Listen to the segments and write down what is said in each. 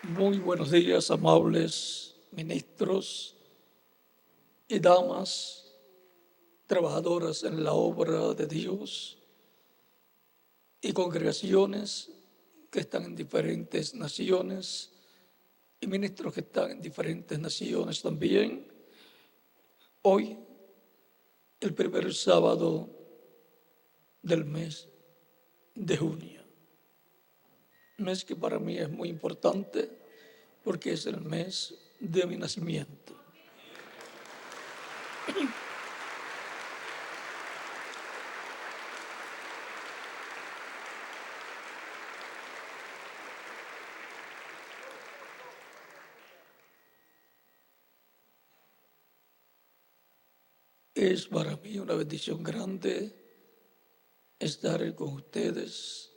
Muy buenos días, amables ministros y damas, trabajadoras en la obra de Dios y congregaciones que están en diferentes naciones y ministros que están en diferentes naciones también. Hoy, el primer sábado del mes de junio, mes que para mí es muy importante porque es el mes de mi nacimiento. Es para mí una bendición grande estar con ustedes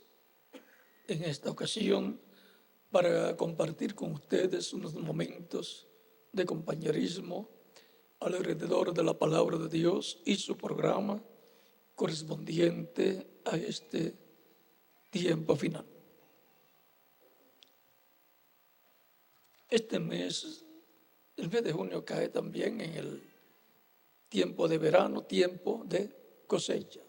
en esta ocasión para compartir con ustedes unos momentos de compañerismo alrededor de la palabra de Dios y su programa correspondiente a este tiempo final. Este mes, el mes de junio, cae también en el tiempo de verano, tiempo de cosecha.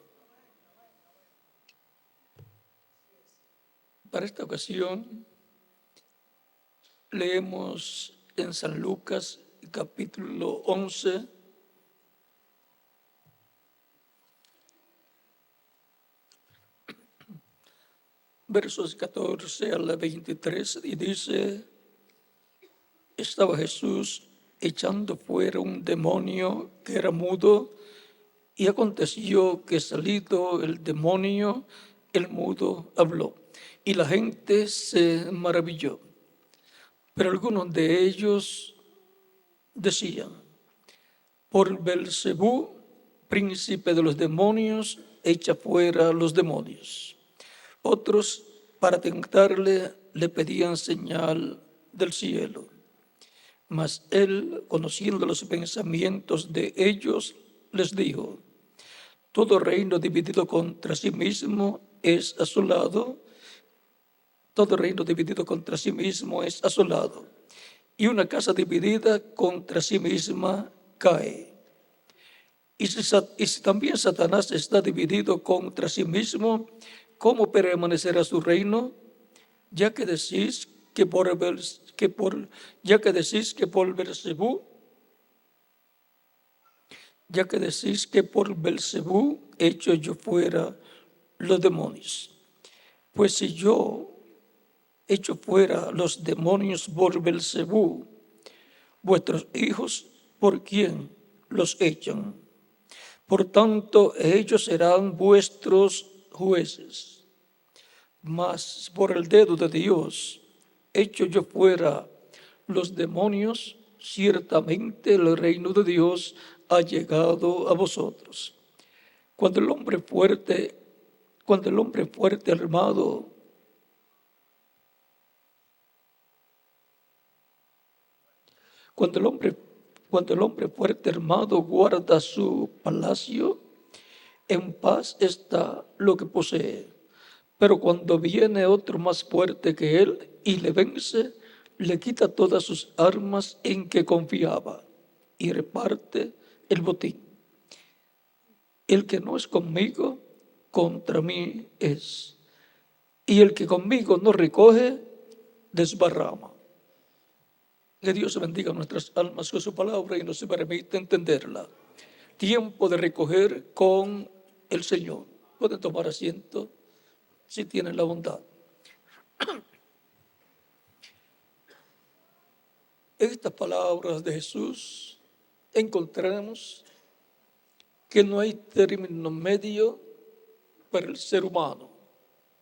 Para esta ocasión, leemos en San Lucas capítulo 11, versos 14 al 23, y dice: estaba Jesús echando fuera un demonio que era mudo, y aconteció que salido el demonio, el mudo habló, y la gente se maravilló. Pero algunos de ellos decían: por Belcebú, príncipe de los demonios, echa fuera los demonios. Otros, para tentarle, le pedían señal del cielo. Mas él, conociendo los pensamientos de ellos, les dijo: todo reino dividido contra sí mismo es asolado. Todo reino dividido contra sí mismo es asolado, y una casa dividida contra sí misma cae. Y si también Satanás está dividido contra sí mismo, ¿cómo permanecerá su reino? Ya que decís que por Belcebú, echo yo fuera los demonios. Pues si yo echo fuera los demonios por Belcebú, vuestros hijos, ¿por quién los echan? Por tanto, ellos serán vuestros jueces. Mas por el dedo de Dios echo yo fuera los demonios, ciertamente el reino de Dios ha llegado a vosotros. Cuando el hombre fuerte armado guarda su palacio, en paz está lo que posee. Pero cuando viene otro más fuerte que él y le vence, le quita todas sus armas en que confiaba y reparte el botín. El que no es conmigo, contra mí es. Y el que conmigo no recoge, desbarrama. Que Dios bendiga nuestras almas con su palabra y nos permita entenderla. Tiempo de recoger con el Señor. Pueden tomar asiento si tienen la bondad. En estas palabras de Jesús encontramos que no hay término medio para el ser humano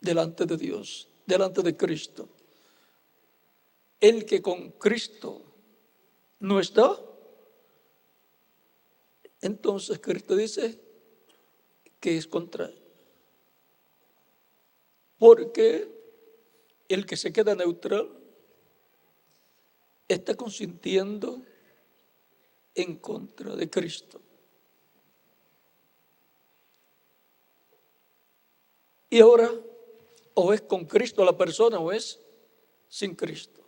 delante de Dios, delante de Cristo. El que con Cristo no está, entonces Cristo dice que es contra él. Porque el que se queda neutral está consintiendo en contra de Cristo. Y ahora, o es con Cristo la persona o es sin Cristo.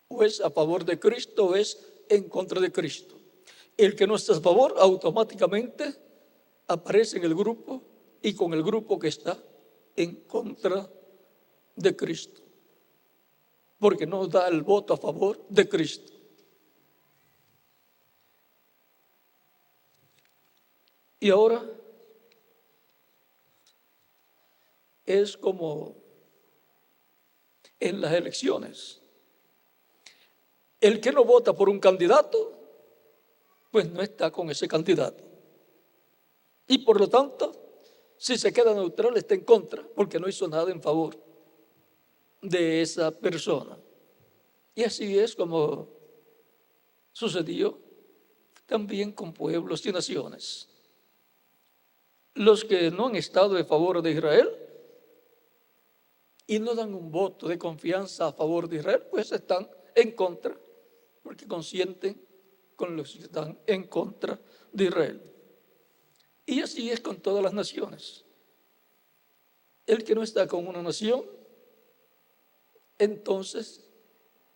O es a favor de Cristo o es en contra de Cristo. El que no está a favor automáticamente aparece en el grupo y con el grupo que está en contra de Cristo, porque no da el voto a favor de Cristo. Y ahora es como en las elecciones. El que no vota por un candidato, pues no está con ese candidato. Y por lo tanto, si se queda neutral, está en contra, porque no hizo nada en favor de esa persona. Y así es como sucedió también con pueblos y naciones. Los que no han estado en favor de Israel y no dan un voto de confianza a favor de Israel, pues están en contra, porque consienten con los que están en contra de Israel. Y así es con todas las naciones. El que no está con una nación, entonces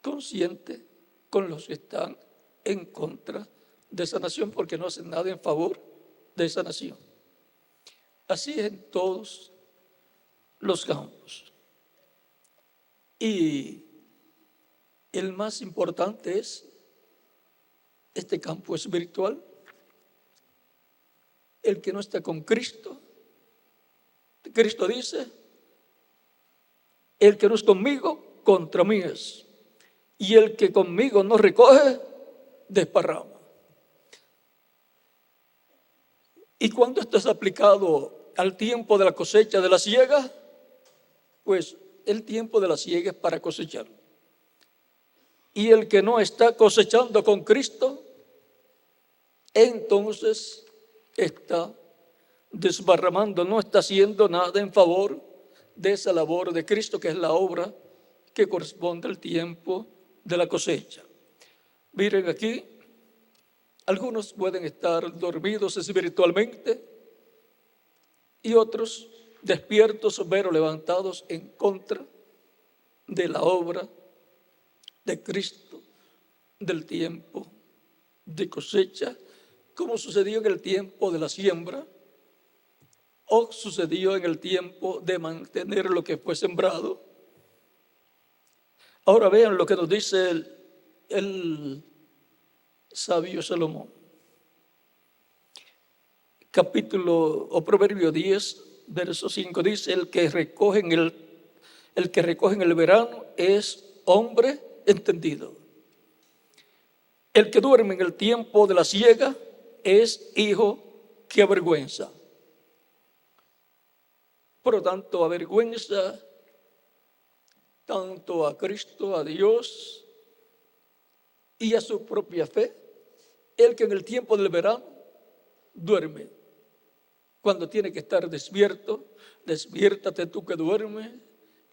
consiente con los que están en contra de esa nación, porque no hacen nada en favor de esa nación. Así es en todos los campos. Y el más importante es este campo espiritual. El que no está con Cristo, Cristo dice, el que no es conmigo, contra mí es. Y el que conmigo no recoge, desparrama. Y cuando esto es aplicado al tiempo de la cosecha de la siega, pues el tiempo de la siega es para cosechar. Y el que no está cosechando con Cristo, entonces está desparramando, no está haciendo nada en favor de esa labor de Cristo, que es la obra que corresponde al tiempo de la cosecha. Miren aquí, algunos pueden estar dormidos espiritualmente y otros despiertos pero levantados en contra de la obra de Cristo, del tiempo de cosecha, como sucedió en el tiempo de la siembra o sucedió en el tiempo de mantener lo que fue sembrado. Ahora vean lo que nos dice el sabio Salomón. Capítulo o Proverbio 10, verso 5 dice, el que recoge en el verano es hombre entendido. El que duerme en el tiempo de la siega es hijo que avergüenza. Por lo tanto, avergüenza tanto a Cristo, a Dios y a su propia fe, el que en el tiempo del verano duerme. Cuando tiene que estar despierto, despiértate tú que duermes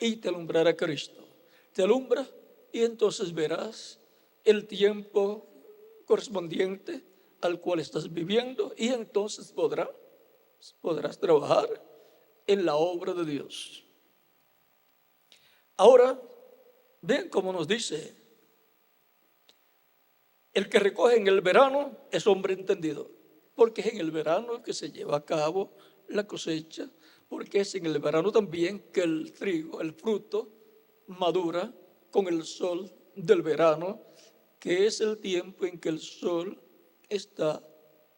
y te alumbrará Cristo. Te alumbra y entonces verás el tiempo correspondiente al cual estás viviendo y entonces podrás trabajar en la obra de Dios. Ahora, ven cómo nos dice, el que recoge en el verano es hombre entendido, porque es en el verano que se lleva a cabo la cosecha, porque es en el verano también que el trigo, el fruto, madura con el sol del verano, que es el tiempo en que el sol está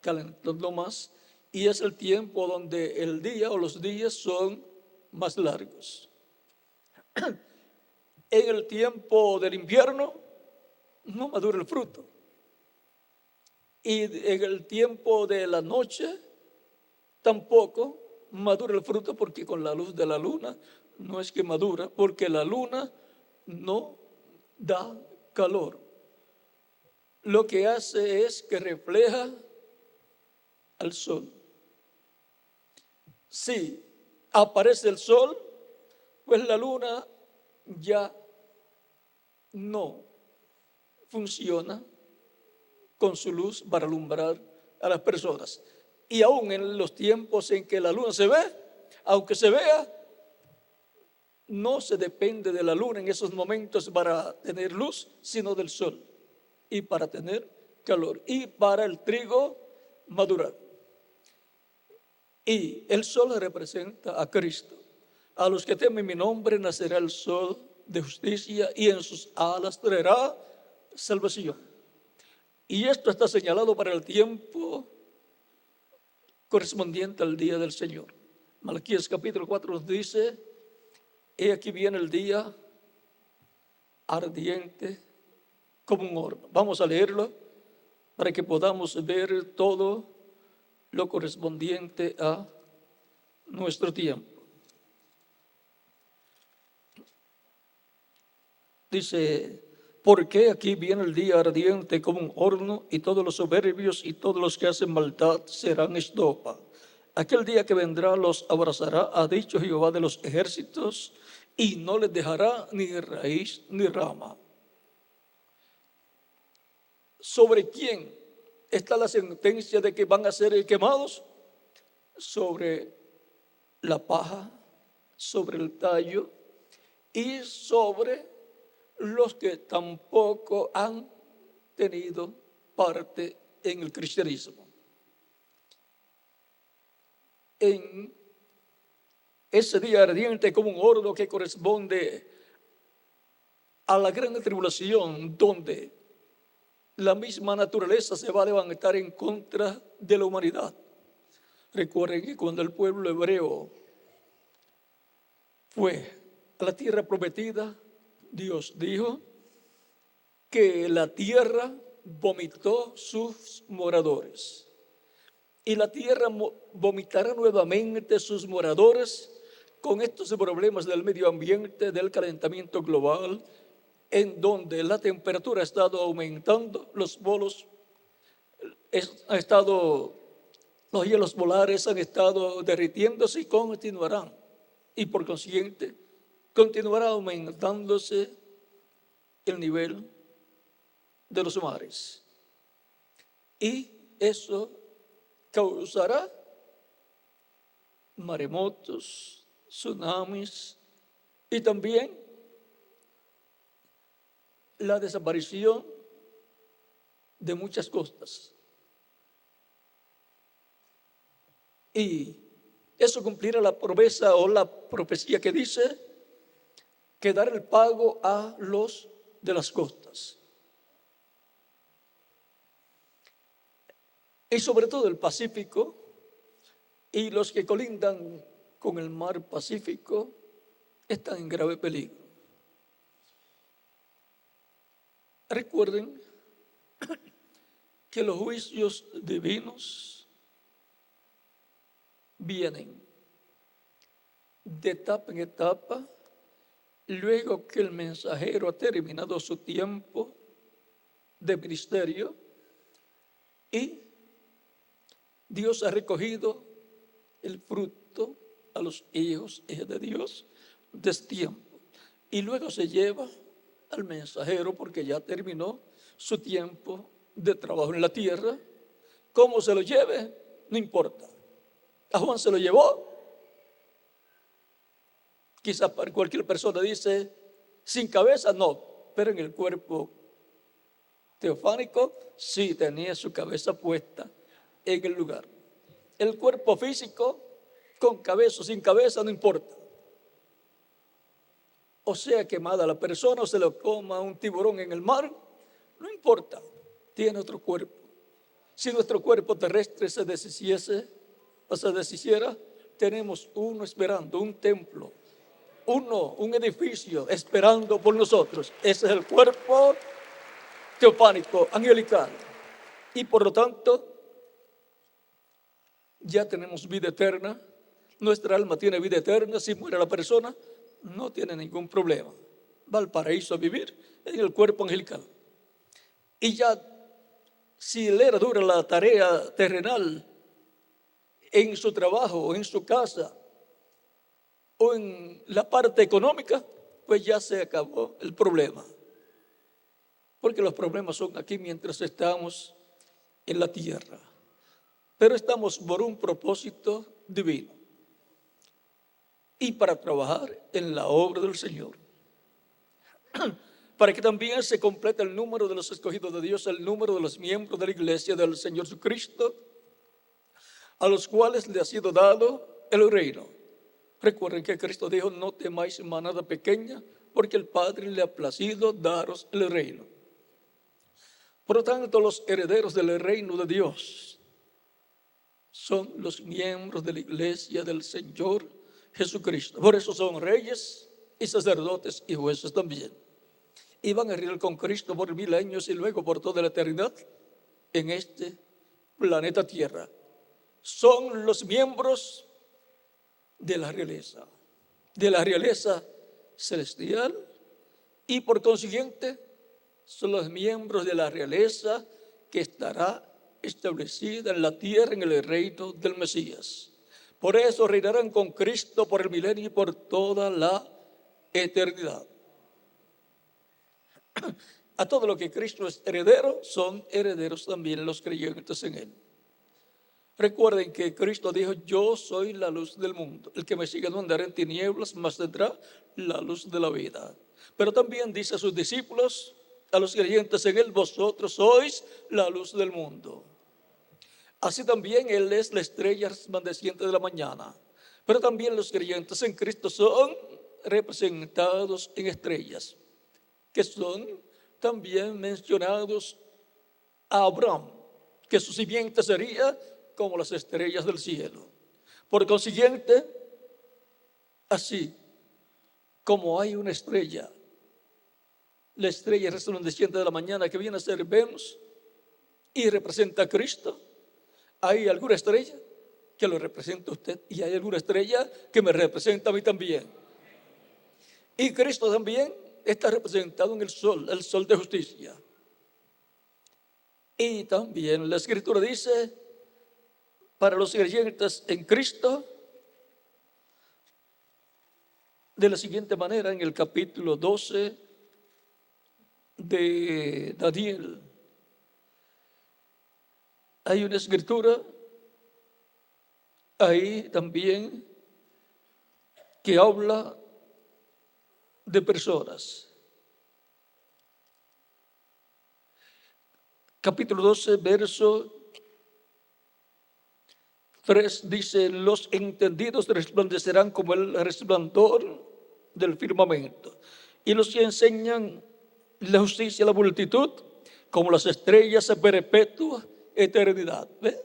calentando más y es el tiempo donde el día o los días son más largos. En el tiempo del invierno no madura el fruto. Y en el tiempo de la noche tampoco madura el fruto, porque con la luz de la luna no es que madura, porque la luna no da calor. Lo que hace es que refleja al sol. Si aparece el sol, pues la luna ya no funciona con su luz para alumbrar a las personas. Y aún en los tiempos en que la luna se ve, aunque se vea, no se depende de la luna en esos momentos para tener luz, sino del sol y para tener calor y para el trigo madurar. Y el sol representa a Cristo. A los que temen mi nombre nacerá el sol de justicia y en sus alas traerá salvación. Y esto está señalado para el tiempo correspondiente al día del Señor. Malaquías capítulo 4 nos dice: he aquí viene el día ardiente como un horno. Vamos a leerlo para que podamos ver todo lo correspondiente a nuestro tiempo. Dice: porque aquí viene el día ardiente como un horno, y todos los soberbios y todos los que hacen maldad serán estopa. Aquel día que vendrá los abrazará, ha dicho Jehová de los ejércitos, y no les dejará ni raíz ni rama. ¿Sobre quién está la sentencia de que van a ser quemados? Sobre la paja, sobre el tallo y sobre los que tampoco han tenido parte en el cristianismo. En ese día ardiente como un horno que corresponde a la gran tribulación, donde la misma naturaleza se va a levantar en contra de la humanidad. Recuerden que cuando el pueblo hebreo fue a la tierra prometida, Dios dijo que la tierra vomitó sus moradores. Y la tierra vomitará nuevamente sus moradores con estos problemas del medio ambiente, del calentamiento global, en donde la temperatura ha estado aumentando, los polos los hielos polares han estado derritiéndose y continuarán. Y por consiguiente, continuará aumentándose el nivel de los mares. Y eso causará maremotos, tsunamis y también la desaparición de muchas costas. Y eso cumplirá la promesa o la profecía que dice que dar el pago a los de las costas. Y sobre todo el Pacífico y los que colindan con el mar Pacífico están en grave peligro. Recuerden que los juicios divinos vienen de etapa en etapa, luego que el mensajero ha terminado su tiempo de ministerio y Dios ha recogido el fruto a los hijos de Dios de este tiempo. Y luego se lleva al mensajero porque ya terminó su tiempo de trabajo en la tierra. ¿Cómo se lo lleve? No importa. A Juan se lo llevó. Quizás para cualquier persona dice, sin cabeza no, pero en el cuerpo teofánico sí tenía su cabeza puesta en el lugar. El cuerpo físico, con cabeza o sin cabeza, no importa. O sea quemada la persona o se lo coma un tiburón en el mar, no importa, tiene otro cuerpo. Si nuestro cuerpo terrestre se deshiciese o se deshiciera, tenemos uno esperando, un templo, un edificio esperando por nosotros. Ese es el cuerpo teofánico, angelical. Y por lo tanto, ya tenemos vida eterna. Nuestra alma tiene vida eterna. Si muere la persona, no tiene ningún problema. Va al paraíso a vivir en el cuerpo angelical. Y ya, si le era dura la tarea terrenal en su trabajo o en su casa o en la parte económica, pues ya se acabó el problema. Porque los problemas son aquí mientras estamos en la tierra. Pero estamos por un propósito divino. y para trabajar en la obra del Señor. Para que también se complete el número de los escogidos de Dios, el número de los miembros de la iglesia del Señor Jesucristo, a los cuales le ha sido dado el reino. Recuerden que Cristo dijo: no temáis manada pequeña, porque el Padre le ha placido daros el reino. Por lo tanto, los herederos del reino de Dios son los miembros de la iglesia del Señor Jesucristo. Por eso son reyes y sacerdotes y jueces también. Y van a reinar con Cristo por 1000 años y luego por toda la eternidad en este planeta Tierra. Son los miembros de la realeza celestial, y por consiguiente son los miembros de la realeza que estará establecida en la tierra en el reino del Mesías. Por eso reinarán con Cristo por el milenio y por toda la eternidad. A todo lo que Cristo es heredero, son herederos también los creyentes en Él. Recuerden que Cristo dijo: yo soy la luz del mundo. El que me sigue no andará en tinieblas, mas tendrá la luz de la vida. Pero también dice a sus discípulos, a los creyentes en Él: vosotros sois la luz del mundo. Así también Él es la estrella resplandeciente de la mañana. Pero también los creyentes en Cristo son representados en estrellas, que son también mencionados a Abraham, que su simiente sería como las estrellas del cielo. Por consiguiente, así como hay una estrella, la estrella resplandeciente de la mañana, que viene a ser Venus y representa a Cristo, hay alguna estrella que lo representa a usted, y hay alguna estrella que me representa a mí también. Y Cristo también está representado en el sol de justicia. Y también la Escritura dice para los creyentes en Cristo de la siguiente manera, en el capítulo 12 de Daniel. Hay una escritura ahí también que habla de personas. Capítulo 12, verso 3 dice: los entendidos resplandecerán como el resplandor del firmamento, y los que enseñan la justicia a la multitud como las estrellas a perpetua eternidad. ¿Ve?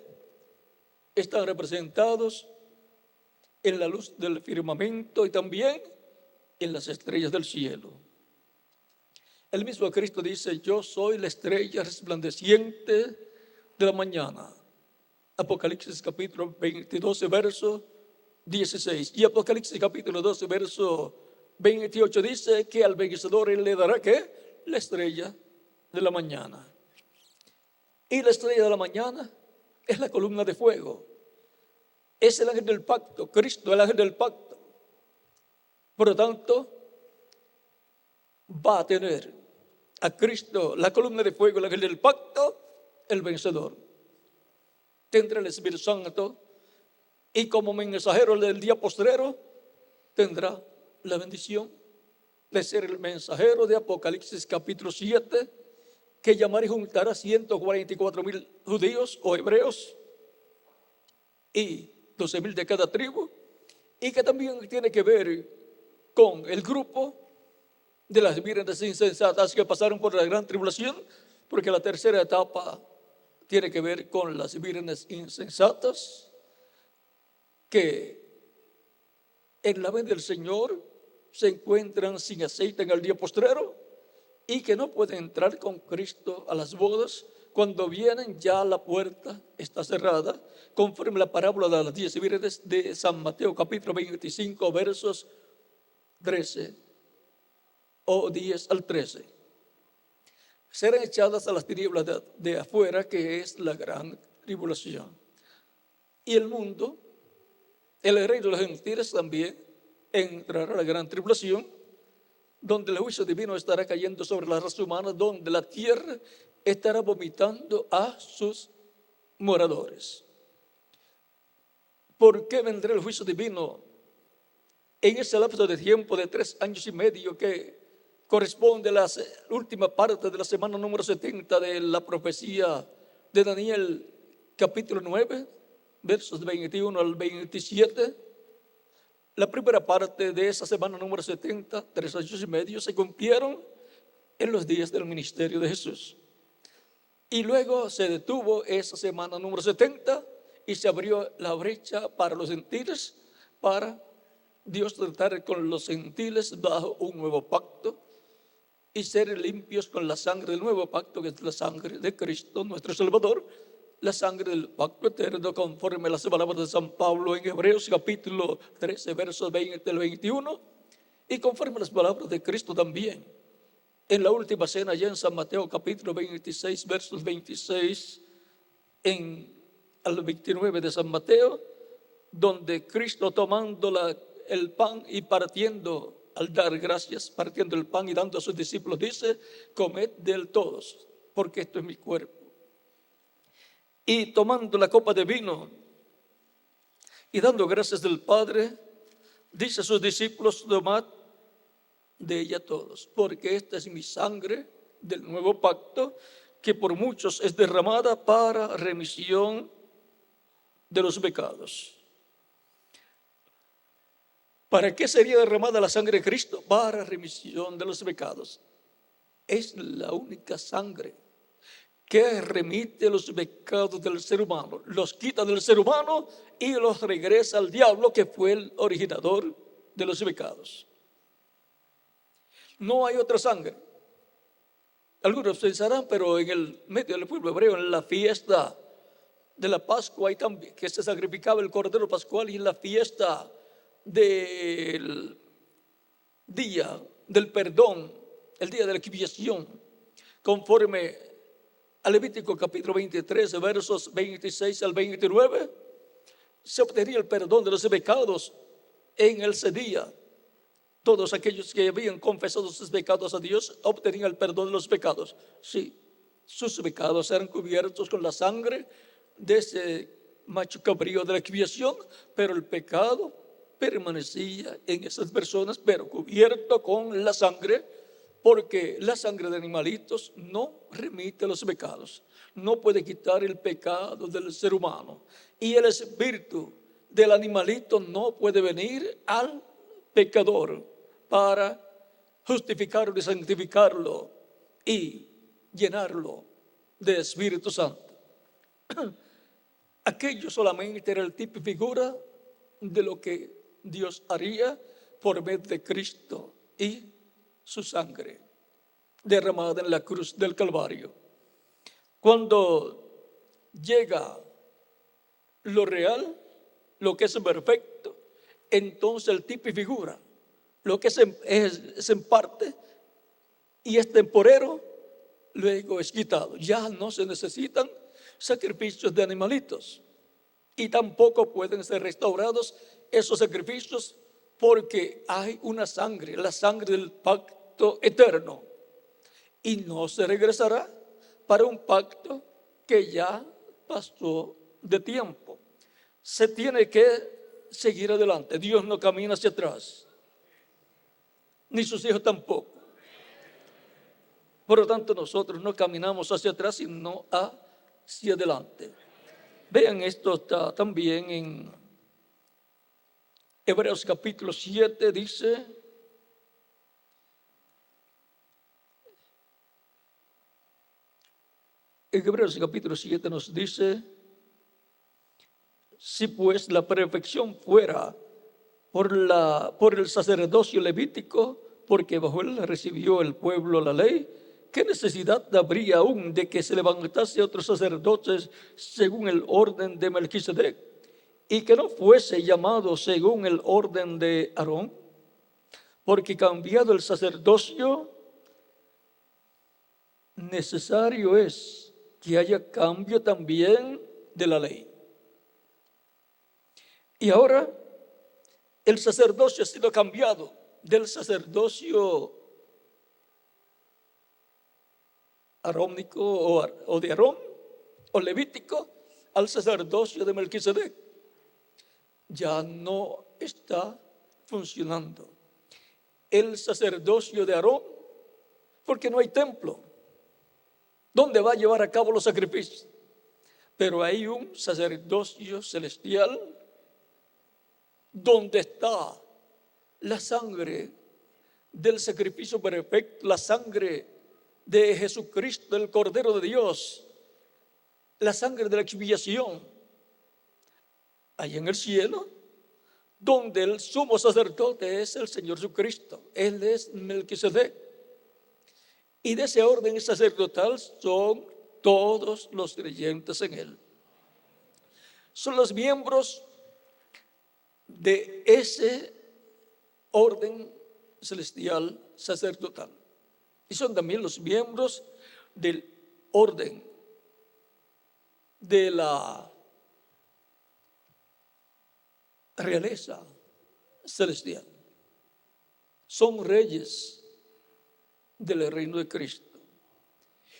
Están representados en la luz del firmamento y también en las estrellas del cielo. El mismo Cristo dice: yo soy la estrella resplandeciente de la mañana. Apocalipsis capítulo 22, verso 16. Y Apocalipsis capítulo 12, verso 28 dice que al vencedor Él le dará, ¿qué? La estrella de la mañana. Y la estrella de la mañana es la columna de fuego. Es el ángel del pacto, Cristo, el ángel del pacto. Por lo tanto, va a tener a Cristo, la columna de fuego, el ángel del pacto, el vencedor. Tendrá el Espíritu Santo, y como mensajero del día postrero tendrá la bendición de ser el mensajero de Apocalipsis capítulo 7, que llamará y juntará 144,000 judíos o hebreos y 12,000 de cada tribu, y que también tiene que ver con el grupo de las vírgenes insensatas que pasaron por la gran tribulación, porque la tercera etapa tiene que ver con las vírgenes insensatas que en la venida del Señor se encuentran sin aceite en el día postrero y que no pueden entrar con Cristo a las bodas. Cuando vienen, ya la puerta está cerrada, conforme la parábola de las 10 vírgenes de San Mateo capítulo 25, versos 13 o 10 al 13. Serán echadas a las tinieblas de afuera, que es la gran tribulación. Y el mundo, el reino de los gentiles, también entrará a la gran tribulación, donde el juicio divino estará cayendo sobre la raza humana, donde la tierra estará vomitando a sus moradores. ¿Por qué vendrá el juicio divino en ese lapso de tiempo de 3 años y medio que corresponde a la última parte de la semana número 70 de la profecía de Daniel, capítulo 9, versos 21 al 27, la primera parte de esa semana número 70, 3 años y medio, se cumplieron en los días del ministerio de Jesús. Y luego se detuvo esa semana número 70 y se abrió la brecha para los gentiles, para Dios tratar con los gentiles bajo un nuevo pacto y ser limpios con la sangre del nuevo pacto, que es la sangre de Cristo, nuestro Salvador, la sangre del pacto eterno, conforme a las palabras de San Pablo en Hebreos capítulo 13, versos 20 al 21, y conforme a las palabras de Cristo también en la última cena, ya en San Mateo capítulo 26, versos 26 al 29 de San Mateo, donde Cristo tomando el pan y partiendo, al dar gracias, partiendo el pan y dando a sus discípulos, dice: comed de él todos, porque esto es mi cuerpo. Y tomando la copa de vino y dando gracias del Padre, dice a sus discípulos: tomad de ella todos, porque esta es mi sangre del nuevo pacto, que por muchos es derramada para remisión de los pecados. ¿Para qué sería derramada la sangre de Cristo? Para remisión de los pecados. Es la única sangre que remite los pecados del ser humano, los quita del ser humano y los regresa al diablo, que fue el originador de los pecados. No hay otra sangre. Algunos pensarán, pero en el medio del pueblo hebreo, en la fiesta de la Pascua, hay también que se sacrificaba el cordero pascual, y en la fiesta del día del perdón, el día de la expiación, conforme a Levítico capítulo 23, versos 26 al 29, se obtenía el perdón de los pecados en ese día. Todos aquellos que habían confesado sus pecados a Dios obtenían el perdón de los pecados. Sí, sus pecados eran cubiertos con la sangre de ese macho cabrío de la expiación, pero el pecado permanecía en esas personas, pero cubierto con la sangre, porque la sangre de animalitos no remite los pecados, no puede quitar el pecado del ser humano, y el espíritu del animalito no puede venir al pecador para justificarlo y santificarlo y llenarlo de Espíritu Santo. Aquello solamente era el tipo y figura de lo que Dios haría por medio de Cristo y su sangre derramada en la cruz del Calvario. Cuando llega lo real, lo que es perfecto, entonces el tipo y figura, lo que es en parte y es temporero, luego es quitado. Ya no se necesitan sacrificios de animalitos, y tampoco pueden ser restaurados esos sacrificios, porque hay una sangre, la sangre del pacto eterno, y no se regresará para un pacto que ya pasó de tiempo. Se tiene que seguir adelante. Dios no camina hacia atrás, ni sus hijos tampoco. Por lo tanto, nosotros no caminamos hacia atrás, sino hacia adelante. Vean, esto está también en Hebreos capítulo 7, dice: en Hebreos capítulo 7 nos dice: si pues la perfección fuera por el sacerdocio levítico, porque bajo él recibió el pueblo la ley, ¿qué necesidad habría aún de que se levantase otros sacerdotes según el orden de Melquisedec, y que no fuese llamado según el orden de Aarón? Porque cambiado el sacerdocio, necesario es que haya cambio también de la ley. Y ahora el sacerdocio ha sido cambiado del sacerdocio arónico o de Aarón o levítico al sacerdocio de Melquisedec. Ya no está funcionando. El sacerdocio de Aarón, porque no hay templo donde va a llevar a cabo los sacrificios. Pero hay un sacerdocio celestial donde está la sangre del sacrificio perfecto, la sangre de Jesucristo, el Cordero de Dios, la sangre de la expiación. Allá en el cielo, donde el sumo sacerdote es el Señor Jesucristo. Él es Melquisedec. Y de ese orden sacerdotal son todos los creyentes en él. Son los miembros de ese orden celestial sacerdotal. Y son también los miembros del orden de la realeza celestial. Son reyes del reino de Cristo.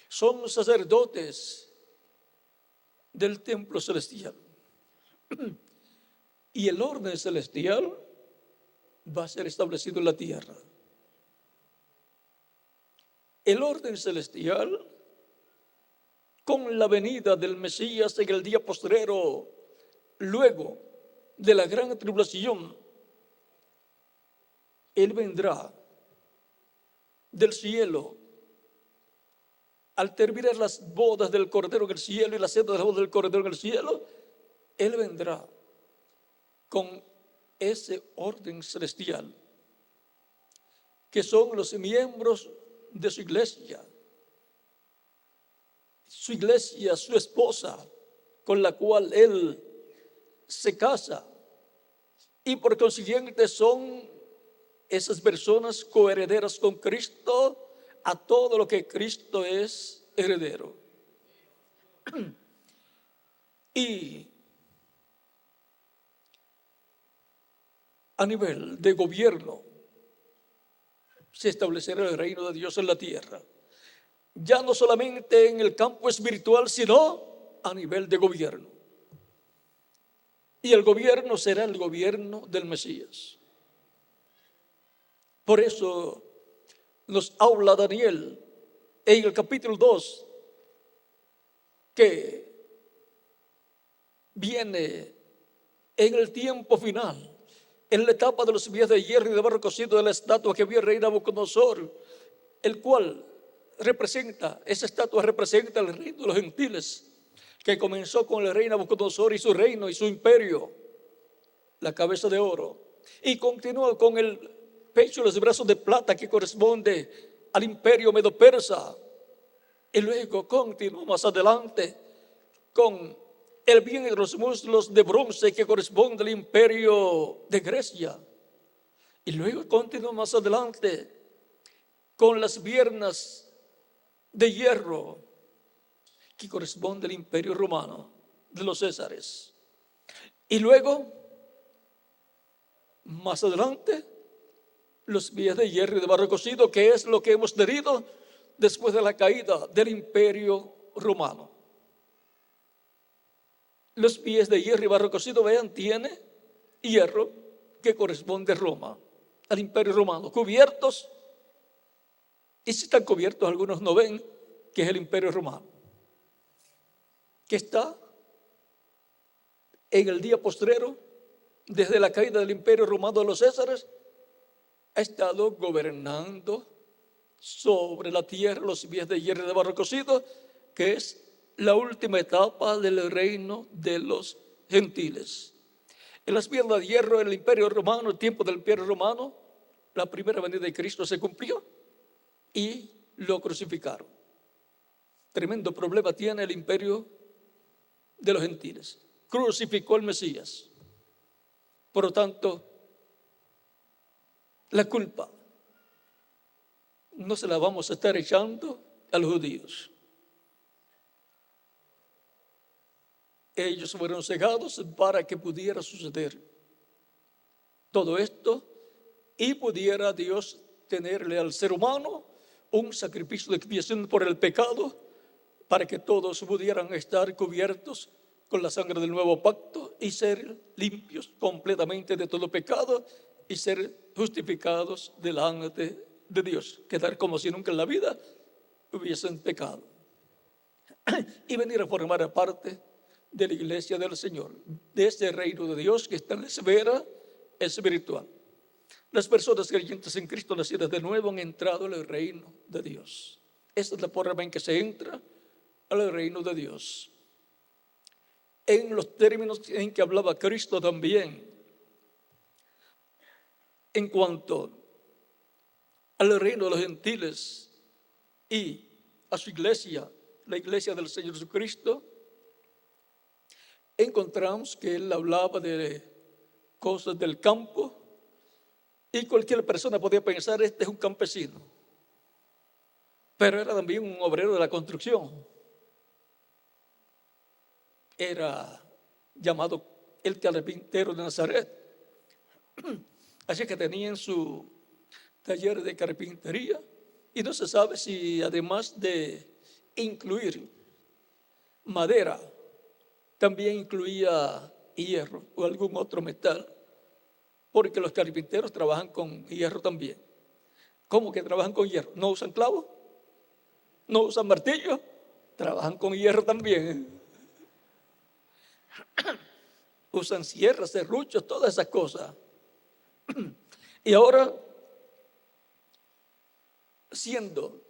Son sacerdotes del templo celestial. Y el orden celestial va a ser establecido en la tierra. El orden celestial, con la venida del Mesías en el día postrero, luego de la gran tribulación, Él vendrá del cielo. Al terminar las bodas del Cordero en el cielo y la cena de las bodas del Cordero en el cielo, Él vendrá con ese orden celestial, que son los miembros de su iglesia, su esposa, con la cual Él se casa, y por consiguiente son esas personas coherederas con Cristo a todo lo que Cristo es heredero. Y a nivel de gobierno se establecerá el reino de Dios en la tierra, ya no solamente en el campo espiritual, sino a nivel de gobierno. Y el gobierno será el gobierno del Mesías. Por eso nos habla Daniel en el capítulo 2, que viene en el tiempo final, en la etapa de los pies de hierro y de barro cocido de la estatua que vio el rey Nabucodonosor, el cual esa estatua representa el reino de los gentiles, que comenzó con el rey Nabucodonosor y su reino y su imperio, la cabeza de oro, y continúa con el pecho y los brazos de plata, que corresponde al imperio medo-persa, y luego continúa más adelante con el vientre de los muslos de bronce, que corresponde al imperio de Grecia, y luego continúa más adelante con las piernas de hierro, que corresponde al imperio romano de los Césares, y luego más adelante los pies de hierro y de barro cocido, que es lo que hemos tenido después de la caída del imperio romano. Los pies de hierro y barro cocido, vean, tiene hierro, que corresponde a Roma, al imperio romano, cubiertos, y si están cubiertos algunos no ven que es el imperio romano, que está en el día postrero, desde la caída del imperio romano de los Césares, ha estado gobernando sobre la tierra los pies de hierro y de barro cocido, que es la última etapa del reino de los gentiles. En las piernas de hierro, en el imperio romano, el tiempo del imperio romano, la primera venida de Cristo se cumplió y lo crucificaron. Tremendo problema tiene el imperio de los gentiles. Crucificó al Mesías. Por lo tanto, la culpa no se la vamos a estar echando a los judíos. Ellos fueron cegados para que pudiera suceder todo esto y pudiera Dios tenerle al ser humano un sacrificio de expiación por el pecado, para que todos pudieran estar cubiertos con la sangre del nuevo pacto y ser limpios completamente de todo pecado y ser justificados delante de Dios, quedar como si nunca en la vida hubiesen pecado y venir a formar parte de la iglesia del Señor, de ese reino de Dios que está en la esfera espiritual. Las personas creyentes en Cristo, nacidas de nuevo, han entrado al reino de Dios. Esta es la forma en que se entra al reino de Dios. En los términos en que hablaba Cristo también, en cuanto al reino de los gentiles y a su iglesia, la iglesia del Señor Jesucristo, encontramos que Él hablaba de cosas del campo y cualquier persona podía pensar: este es un campesino, pero era también un obrero de la construcción. Era llamado el carpintero de Nazaret. Así que tenían su taller de carpintería y no se sabe si además de incluir madera, también incluía hierro o algún otro metal, porque los carpinteros trabajan con hierro también. ¿Cómo que trabajan con hierro? ¿No usan clavos? ¿No usan martillo? Trabajan con hierro también. Usan sierras, serruchos, todas esas cosas. Y ahora, siendo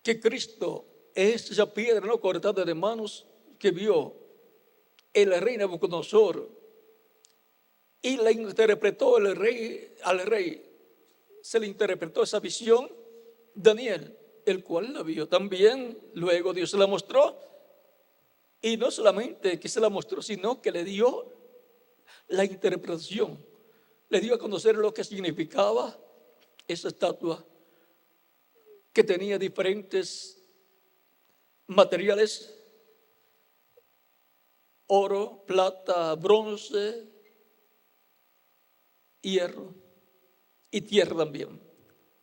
que Cristo es esa piedra no cortada de manos que vio el rey Nabucodonosor y la interpretó al rey, se le interpretó esa visión, Daniel, el cual la vio también. Luego Dios se la mostró, y no solamente que se la mostró, sino que le dio la interpretación, le dio a conocer lo que significaba esa estatua, que tenía diferentes materiales: oro, plata, bronce, hierro y tierra también,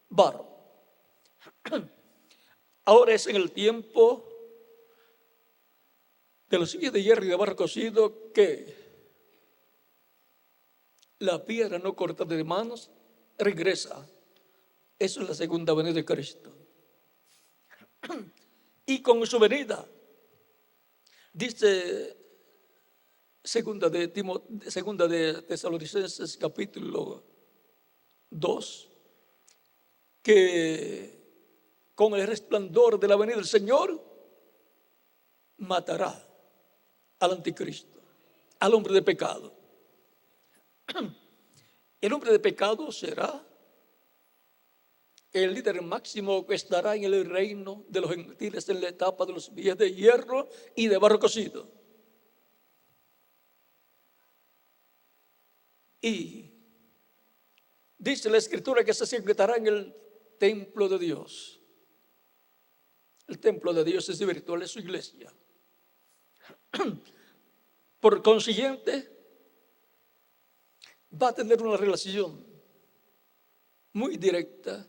barro. Ahora es en el tiempo de los sillas de hierro y de barro cocido que la piedra no cortada de manos regresa. Eso es la segunda venida de Cristo. Y con su venida, dice segunda de Tesalonicenses capítulo 2, que con el resplandor de la venida del Señor matará al anticristo, al hombre de pecado. El hombre de pecado será el líder máximo que estará en el reino de los gentiles en la etapa de los sillas de hierro y de barro cocido. Y dice la Escritura que se secretará en el templo de Dios. El templo de Dios es virtual, es su iglesia. Por consiguiente, va a tener una relación muy directa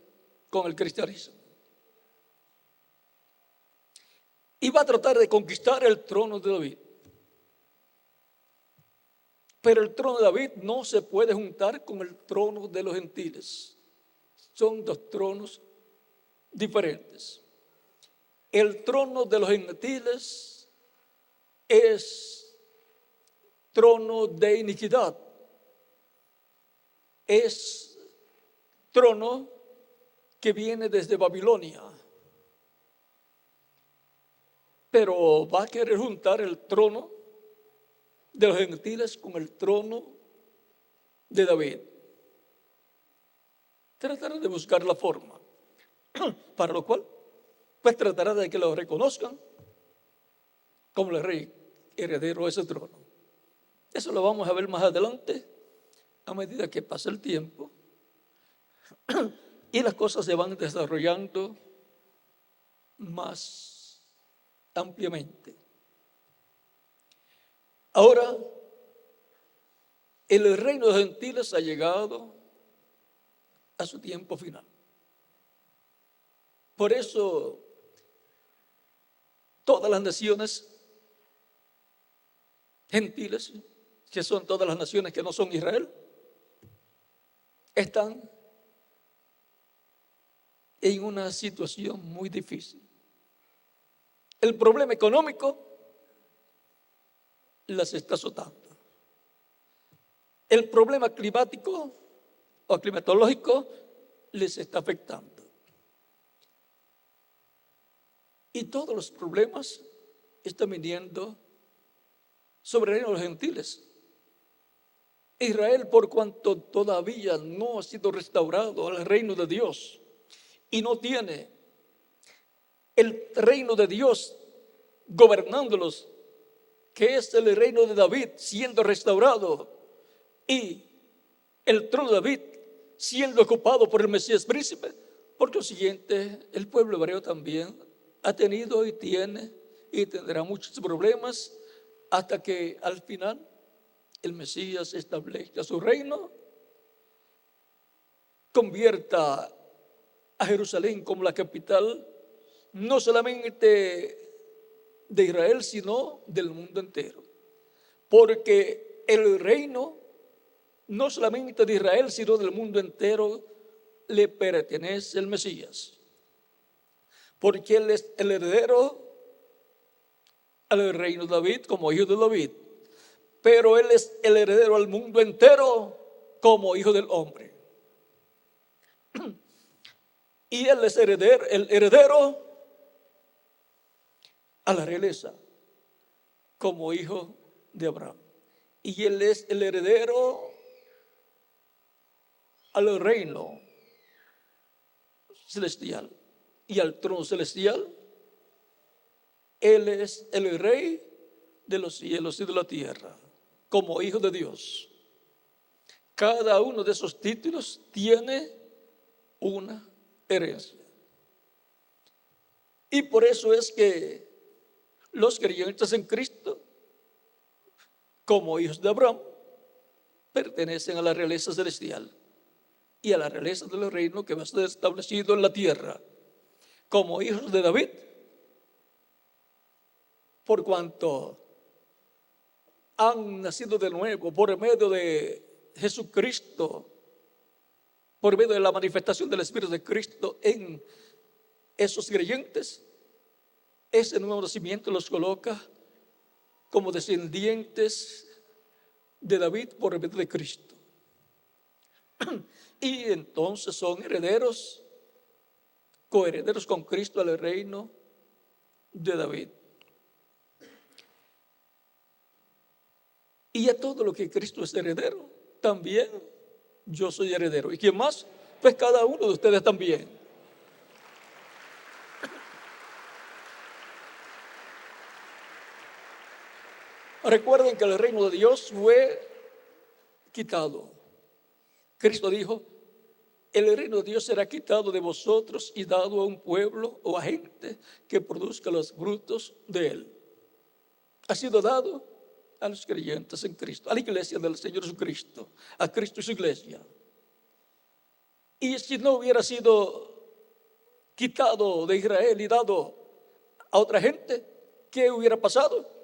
con el cristianismo. Y va a tratar de conquistar el trono de David. Pero el trono de David no se puede juntar con el trono de los gentiles. Son dos tronos diferentes. El trono de los gentiles es trono de iniquidad. Es trono que viene desde Babilonia. Pero va a querer juntar el trono de los gentiles con el trono de David. Tratará de buscar la forma, para lo cual pues tratará de que lo reconozcan como el rey heredero de ese trono. Eso lo vamos a ver más adelante, a medida que pasa el tiempo y las cosas se van desarrollando más ampliamente. Ahora, el reino de los gentiles ha llegado a su tiempo final. Por eso, todas las naciones gentiles, que son todas las naciones que no son Israel, están en una situación muy difícil. El problema económico las está azotando. El problema climático o climatológico les está afectando. Y todos los problemas están viniendo sobre el reino de los gentiles. Israel, por cuanto todavía no ha sido restaurado al reino de Dios y no tiene el reino de Dios gobernándolos, que es el reino de David siendo restaurado y el trono de David siendo ocupado por el Mesías príncipe, por lo siguiente, el pueblo hebreo también ha tenido y tiene y tendrá muchos problemas hasta que al final el Mesías establezca su reino, convierta a Jerusalén como la capital no solamente de Israel, sino del mundo entero. Porque el reino, no solamente de Israel, sino del mundo entero, le pertenece al Mesías. Porque él es el heredero al reino de David como hijo de David. Pero él es el heredero al mundo entero como hijo del hombre. Y él es el heredero a la realeza como hijo de Abraham. Y él es el heredero al reino celestial y al trono celestial. Él es el rey de los cielos y de la tierra como hijo de Dios. Cada uno de esos títulos tiene una herencia. Y por eso es que los creyentes en Cristo, como hijos de Abraham, pertenecen a la realeza celestial y a la realeza del reino que va a ser establecido en la tierra. Como hijos de David, por cuanto han nacido de nuevo por medio de Jesucristo, por medio de la manifestación del Espíritu de Cristo en esos creyentes, ese nuevo nacimiento los coloca como descendientes de David por medio de Cristo. Y entonces son herederos, coherederos con Cristo al reino de David. Y a todo lo que Cristo es heredero, también yo soy heredero. ¿Y quién más? Pues cada uno de ustedes también. Recuerden que el reino de Dios fue quitado. Cristo dijo: el reino de Dios será quitado de vosotros y dado a un pueblo o a gente que produzca los frutos de él. Ha sido dado a los creyentes en Cristo, a la iglesia del Señor Jesucristo, a Cristo y su iglesia. Y si no hubiera sido quitado de Israel y dado a otra gente, ¿qué hubiera pasado?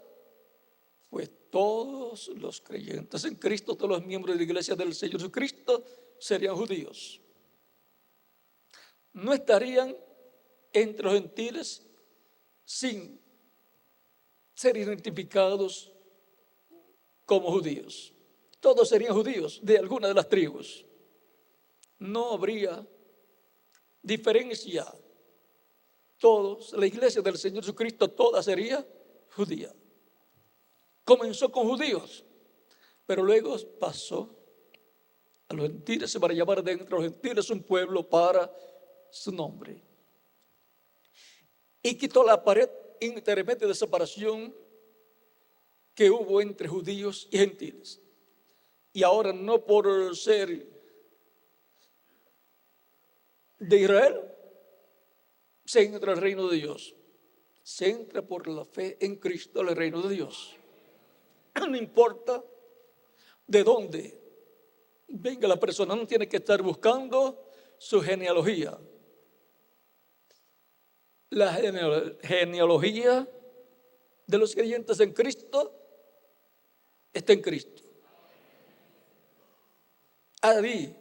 Pues todos los creyentes en Cristo, todos los miembros de la iglesia del Señor Jesucristo serían judíos. No estarían entre los gentiles sin ser identificados como judíos. Todos serían judíos de alguna de las tribus. No habría diferencia. Todos, la iglesia del Señor Jesucristo, toda sería judía. Comenzó con judíos, pero luego pasó a los gentiles, para llamar de entre los gentiles un pueblo para su nombre. Y quitó la pared intermedia de separación que hubo entre judíos y gentiles. Y ahora, no por ser de Israel se entra al reino de Dios, se entra por la fe en Cristo al reino de Dios. No importa de dónde venga la persona, no tiene que estar buscando su genealogía. La genealogía de los creyentes en Cristo está en Cristo. Ahí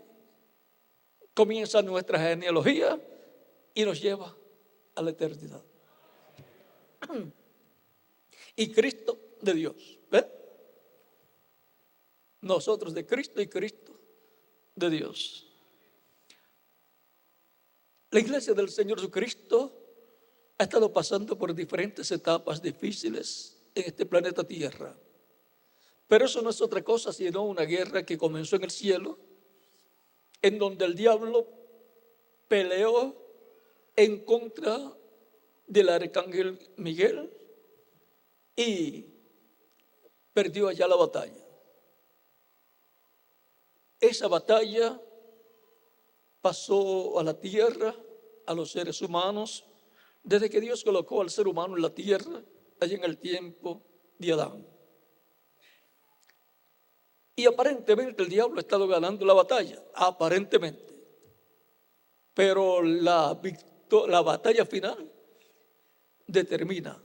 comienza nuestra genealogía y nos lleva a la eternidad. Y Cristo de Dios. ¿Ve? Nosotros de Cristo y Cristo de Dios. La iglesia del Señor Jesucristo ha estado pasando por diferentes etapas difíciles en este planeta Tierra. Pero eso no es otra cosa sino una guerra que comenzó en el cielo, en donde el diablo peleó en contra del arcángel Miguel y perdió allá la batalla. Esa batalla pasó a la tierra, a los seres humanos, desde que Dios colocó al ser humano en la tierra, allá en el tiempo de Adán. Y aparentemente el diablo ha estado ganando la batalla, aparentemente. Pero la batalla final determina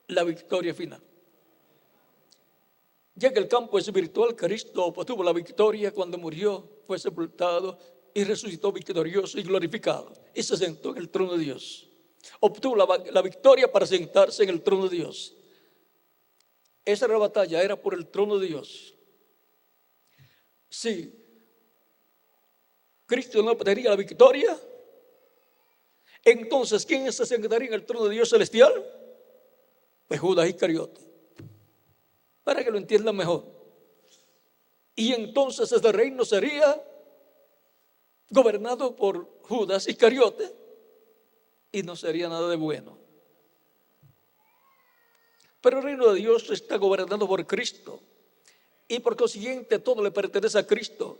la victoria final. Ya que el campo espiritual, Cristo obtuvo la victoria cuando murió, fue sepultado y resucitó victorioso y glorificado. Y se sentó en el trono de Dios. Obtuvo la victoria para sentarse en el trono de Dios. Esa era la batalla, era por el trono de Dios. Si Cristo no obtendría la victoria, entonces ¿quién se sentaría en el trono de Dios celestial? Pues Judas Iscariote. Para que lo entiendan mejor. Y entonces este reino sería gobernado por Judas Iscariote y no sería nada de bueno. Pero el reino de Dios está gobernado por Cristo y por consiguiente todo le pertenece a Cristo.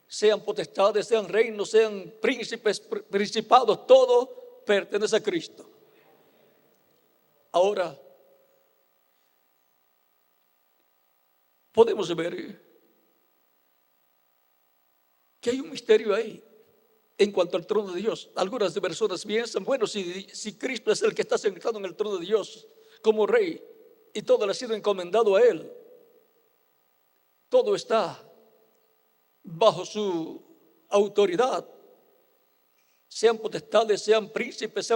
Sean potestades, sean reinos, sean príncipes, principados, todo pertenece a Cristo. Ahora, podemos ver que hay un misterio ahí en cuanto al trono de Dios. Algunas personas piensan, bueno, si Cristo es el que está sentado en el trono de Dios como rey y todo le ha sido encomendado a él, todo está bajo su autoridad, sean potestades, sean príncipes,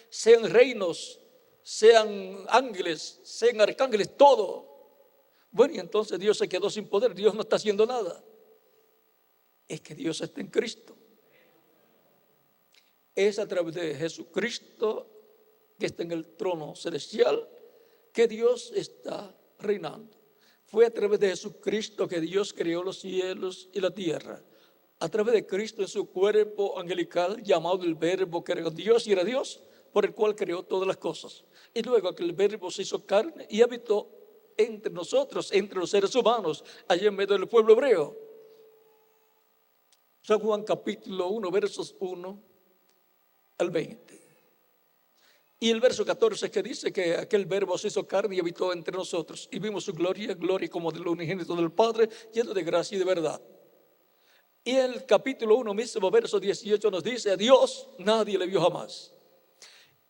sean reinos, sean ángeles, sean arcángeles, todo. Bueno, y entonces Dios se quedó sin poder, Dios no está haciendo nada. Es que Dios está en Cristo. Es a través de Jesucristo que está en el trono celestial que Dios está reinando. Fue a través de Jesucristo que Dios creó los cielos y la tierra. A través de Cristo en su cuerpo angelical llamado el Verbo que era Dios y era Dios, por el cual creó todas las cosas. Y luego que el Verbo se hizo carne y habitó entre nosotros, entre los seres humanos, allá en medio del pueblo hebreo. San Juan capítulo 1, versos 1 al 20. Y el verso 14 que dice que aquel Verbo se hizo carne y habitó entre nosotros y vimos su gloria, gloria como del unigénito del Padre, lleno de gracia y de verdad. Y el capítulo 1 mismo, verso 18 nos dice, a Dios nadie le vio jamás.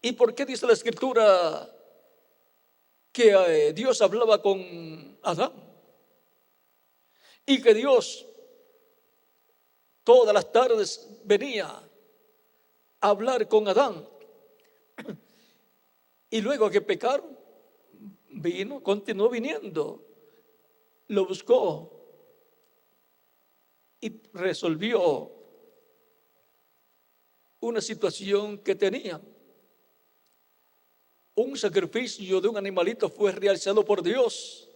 ¿Y por qué dice la Escritura que Dios hablaba con Adán? Y que Dios todas las tardes venía a hablar con Adán. Y luego que pecaron, continuó viniendo, lo buscó y resolvió una situación que tenían. Un sacrificio de un animalito fue realizado por Dios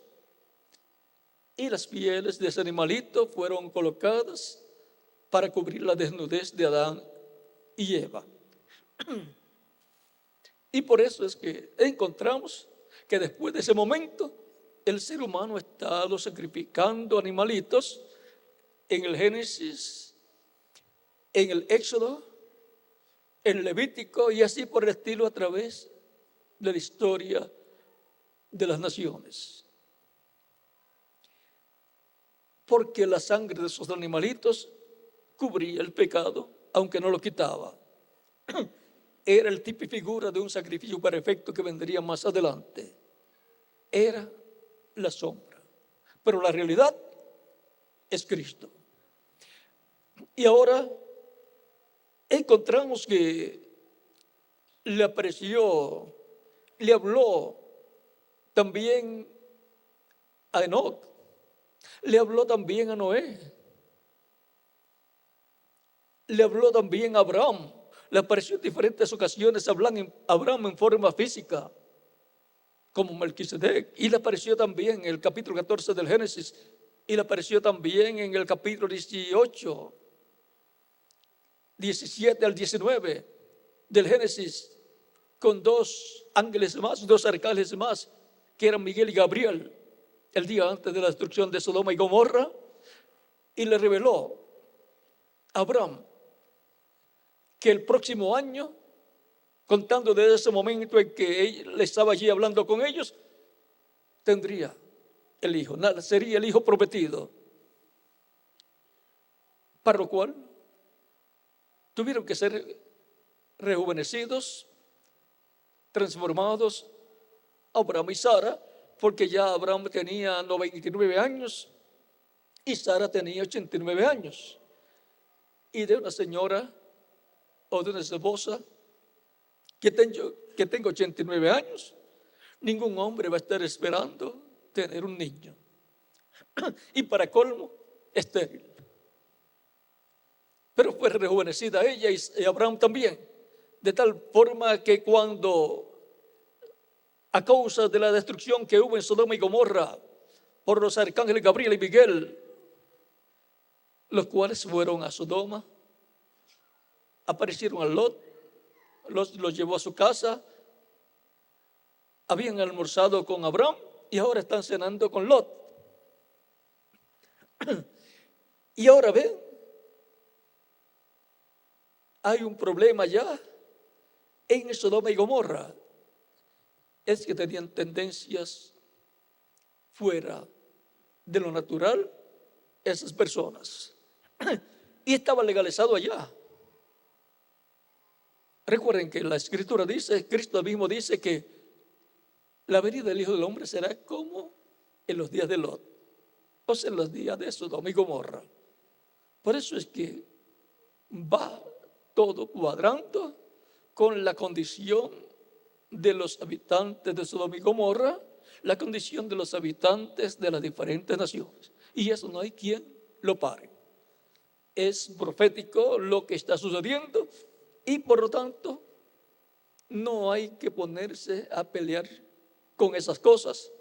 y las pieles de ese animalito fueron colocadas para cubrir la desnudez de Adán y Eva. Y por eso es que encontramos que después de ese momento el ser humano ha estado sacrificando animalitos en el Génesis, en el Éxodo, en el Levítico y así por el estilo a través de la historia de las naciones. Porque la sangre de esos animalitos cubría el pecado, aunque no lo quitaba. Era el tipo y figura de un sacrificio perfecto que vendría más adelante. Era la sombra, pero la realidad es Cristo. Y ahora encontramos que le apareció, le habló también a Enoc, le habló también a Noé, le habló también a Abraham. Le apareció en diferentes ocasiones a Abraham en forma física, como Melquisedec, y le apareció también en el capítulo 14 del Génesis, y le apareció también en el capítulo 18, 17 al 19 del Génesis, con dos ángeles más, dos arcángeles más, que eran Miguel y Gabriel, el día antes de la destrucción de Sodoma y Gomorra, y le reveló a Abraham que el próximo año, contando desde ese momento en que él estaba allí hablando con ellos, tendría el hijo, sería el hijo prometido, para lo cual tuvieron que ser rejuvenecidos, transformados, Abraham y Sara, porque ya Abraham tenía 99 años y Sara tenía 89 años. Y de una señora o de una esposa que tenga 89 años, ningún hombre va a estar esperando tener un niño. Y para colmo, estéril. Pero fue rejuvenecida ella y Abraham también, de tal forma que cuando, a causa de la destrucción que hubo en Sodoma y Gomorra por los arcángeles Gabriel y Miguel, los cuales fueron a Sodoma, aparecieron a Lot, los llevó a su casa, habían almorzado con Abraham y ahora están cenando con Lot. Y ahora ven, hay un problema ya en Sodoma y Gomorra. Es que tenían tendencias fuera de lo natural esas personas. Y estaba legalizado allá. Recuerden que la Escritura dice, Cristo mismo dice que la venida del Hijo del Hombre será como en los días de Lot, o sea, en los días de Sodoma y Gomorra. Por eso es que va todo cuadrando con la condición de los habitantes de Sodoma y Gomorra, la condición de los habitantes de las diferentes naciones. Y eso no hay quien lo pare. Es profético lo que está sucediendo y por lo tanto no hay que ponerse a pelear con esas cosas.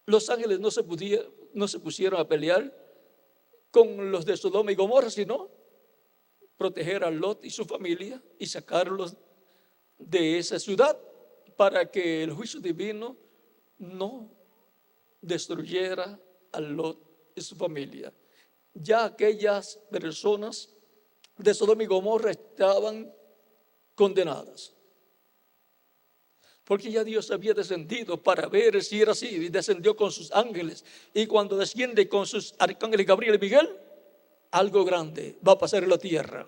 Los ángeles no se pusieron a pelear con los de Sodoma y Gomorra, sino proteger a Lot y su familia y sacarlos de esa ciudad para que el juicio divino no destruyera a Lot y su familia. Ya aquellas personas de Sodoma y Gomorra estaban condenadas, porque ya Dios había descendido para ver si era así, y descendió con sus ángeles, y cuando desciende con sus arcángeles Gabriel y Miguel, algo grande va a pasar en la tierra.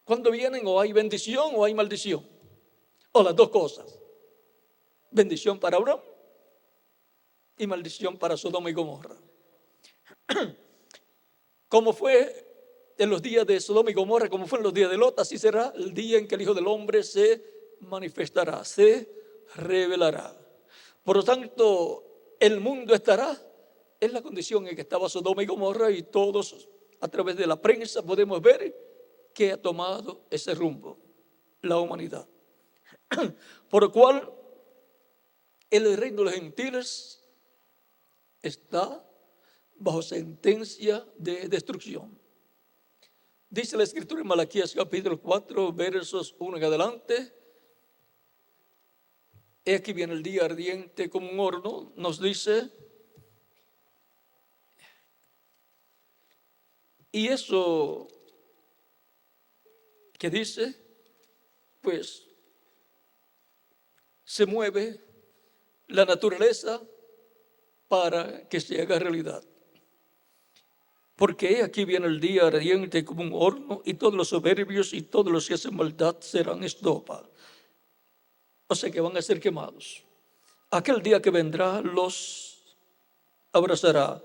Cuando vienen, o hay bendición o hay maldición, o las dos cosas. Bendición para Abraham y maldición para Sodoma y Gomorra. Como fue en los días de Sodoma y Gomorra, como fue en los días de Lot, así será el día en que el Hijo del Hombre se manifestará, se revelará. Por lo tanto, el mundo estará en la condición en que estaba Sodoma y Gomorra, y todos a través de la prensa podemos ver que ha tomado ese rumbo la humanidad. Por lo cual el reino de los gentiles está bajo sentencia de destrucción. Dice la Escritura en Malaquías capítulo 4, versos 1 en adelante: he aquí viene el día ardiente como un horno, nos dice. Y eso que dice, pues se mueve la naturaleza para que se haga realidad. Porque aquí viene el día ardiente como un horno, y todos los soberbios y todos los que hacen maldad serán estopa. O sea que van a ser quemados. Aquel día que vendrá los abrazará.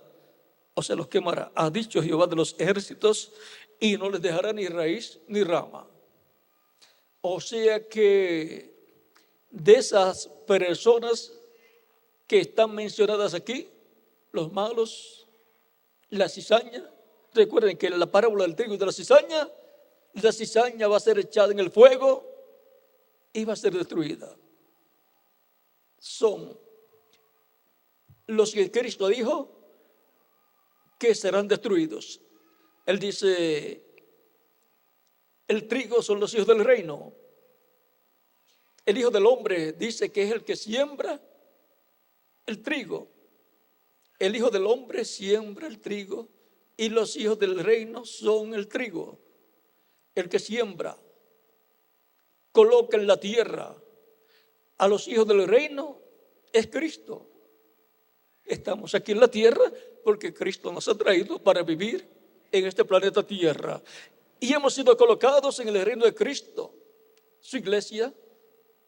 o sea, los quemará. Ha dicho Jehová de los ejércitos, y no les dejará ni raíz ni rama. O sea que de esas personas que están mencionadas aquí, los malos, la cizaña, recuerden que la parábola del trigo y de la cizaña va a ser echada en el fuego y va a ser destruida. Son los que Cristo dijo que serán destruidos. Él dice, el trigo son los hijos del reino. El Hijo del Hombre dice que es el que siembra el trigo. El Hijo del Hombre siembra el trigo y los hijos del reino son el trigo. El que siembra, coloca en la tierra a los hijos del reino es Cristo. Estamos aquí en la tierra porque Cristo nos ha traído para vivir en este planeta Tierra. Y hemos sido colocados en el reino de Cristo, su iglesia,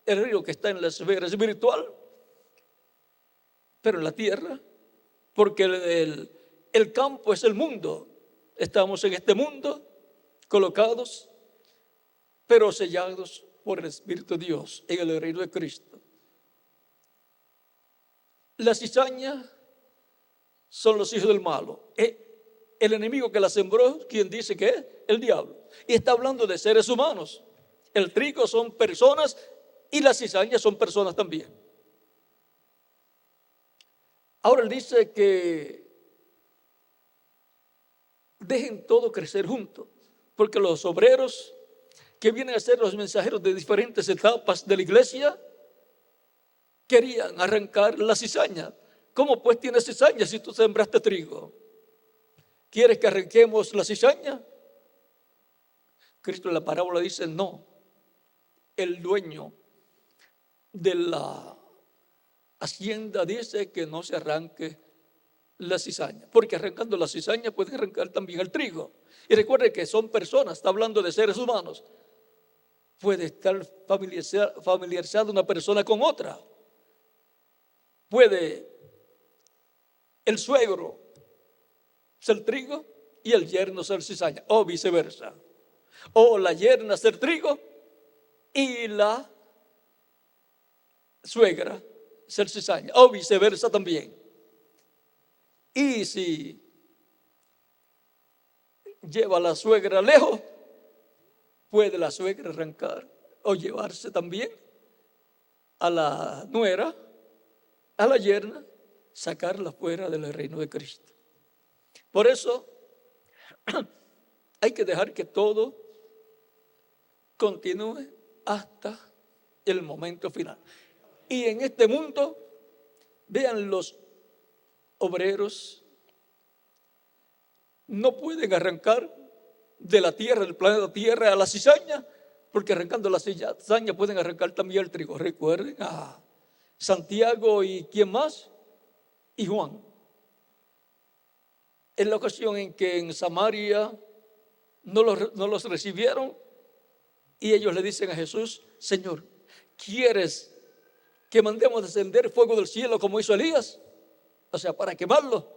el reino que está en la esfera espiritual, pero en la tierra, porque el campo es el mundo. Estamos en este mundo, colocados, pero sellados por el Espíritu de Dios en el reino de Cristo. La cizaña son los hijos del malo. El enemigo que la sembró, ¿quién dice que es? El diablo. Y está hablando de seres humanos. El trigo son personas y las cizañas son personas también. Ahora él dice que dejen todo crecer juntos, porque los obreros que vienen a ser los mensajeros de diferentes etapas de la iglesia querían arrancar la cizaña. ¿Cómo pues tienes cizaña si tú sembraste trigo? ¿Quieres que arranquemos la cizaña? Cristo en la parábola dice no. El dueño de la hacienda dice que no se arranque la cizaña, porque arrancando la cizaña puede arrancar también el trigo. Y recuerde que son personas, está hablando de seres humanos. Puede estar familiarizada una persona con otra. Puede el suegro ser trigo y el yerno ser cizaña, o viceversa. O la yerna ser trigo y la suegra ser cizaña, o viceversa también. Y si lleva a la suegra lejos, puede la suegra arrancar o llevarse también a la nuera, a la yerna, sacarla fuera del reino de Cristo. Por eso hay que dejar que todo continúe hasta el momento final. Y en este mundo, vean, los obreros no pueden arrancar de la tierra, del planeta Tierra, a la cizaña, porque arrancando la cizaña pueden arrancar también el trigo. Recuerden a Santiago y ¿quién más? Y Juan. En la ocasión en que en Samaria no los recibieron y ellos le dicen a Jesús, Señor, ¿quieres que mandemos descender fuego del cielo como hizo Elías? O sea, para quemarlo.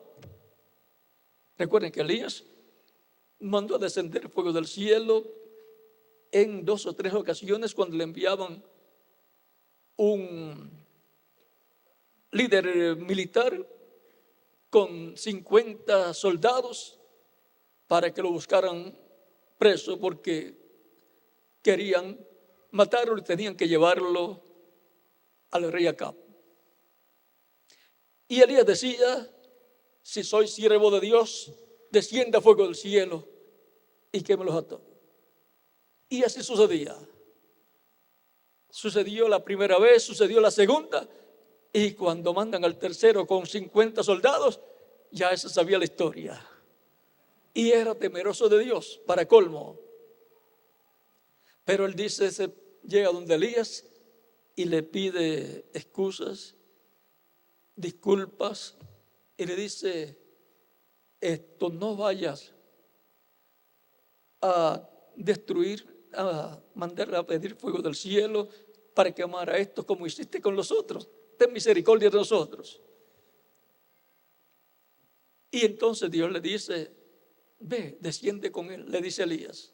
Recuerden que Elías mandó a descender fuego del cielo en 2 o 3 ocasiones cuando le enviaban un líder militar con 50 soldados para que lo buscaran preso porque querían matarlo y tenían que llevarlo al rey Acab. Y Elías decía, si soy siervo de Dios, descienda fuego del cielo y quémelos a todos. Y así sucedía. Sucedió la primera vez, sucedió la segunda, y cuando mandan al tercero con 50 soldados, ya se sabía la historia. Y era temeroso de Dios, para colmo. Pero él dice, llega donde Elías y le pide excusas, disculpas, y le dice, no vayas a destruir, a mandar a pedir fuego del cielo para quemar a estos como hiciste con los otros. Ten misericordia de nosotros. Y entonces Dios le dice, ve, desciende con él, le dice Elías.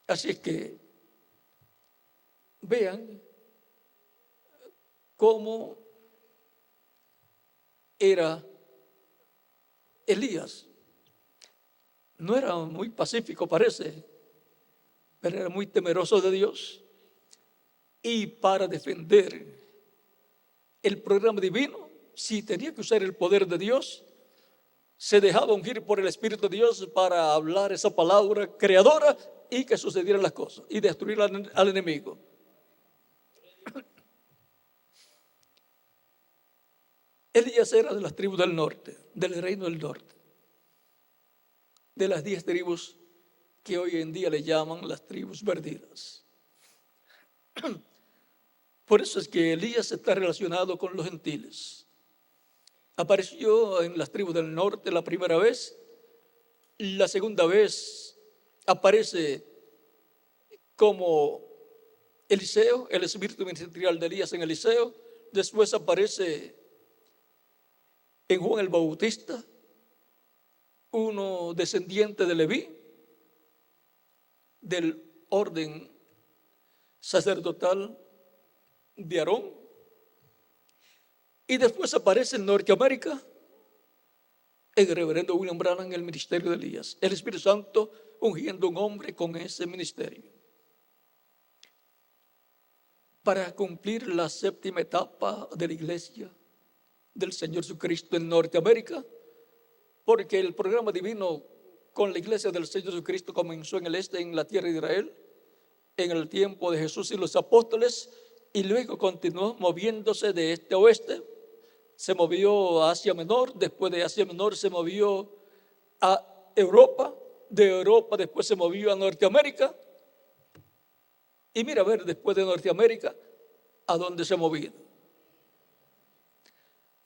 Así es que vean cómo era Elías. No era muy pacífico, parece, pero era muy temeroso de Dios. Y para defender el programa divino, si tenía que usar el poder de Dios, se dejaba ungir por el Espíritu de Dios para hablar esa palabra creadora y que sucedieran las cosas y destruir al enemigo. Elías era de las tribus del norte, del reino del norte, de las 10 tribus que hoy en día le llaman las tribus perdidas. Por eso es que Elías está relacionado con los gentiles. Apareció en las tribus del norte la primera vez, la segunda vez aparece como Eliseo, el espíritu ministerial de Elías en Eliseo, después aparece en Juan el Bautista, uno descendiente de Leví, del orden sacerdotal de Aarón, y después aparece en Norteamérica el reverendo William Branham en el ministerio de Elías, el Espíritu Santo ungiendo a un hombre con ese ministerio para cumplir la séptima etapa de la iglesia del Señor Jesucristo en Norteamérica, porque el programa divino con la iglesia del Señor Jesucristo comenzó en el este, en la tierra de Israel, en el tiempo de Jesús y los apóstoles, y luego continuó moviéndose de este a oeste. Se movió a Asia Menor, después de Asia Menor se movió a Europa, de Europa después se movió a Norteamérica, y mira a ver después de Norteamérica a dónde se ha movido.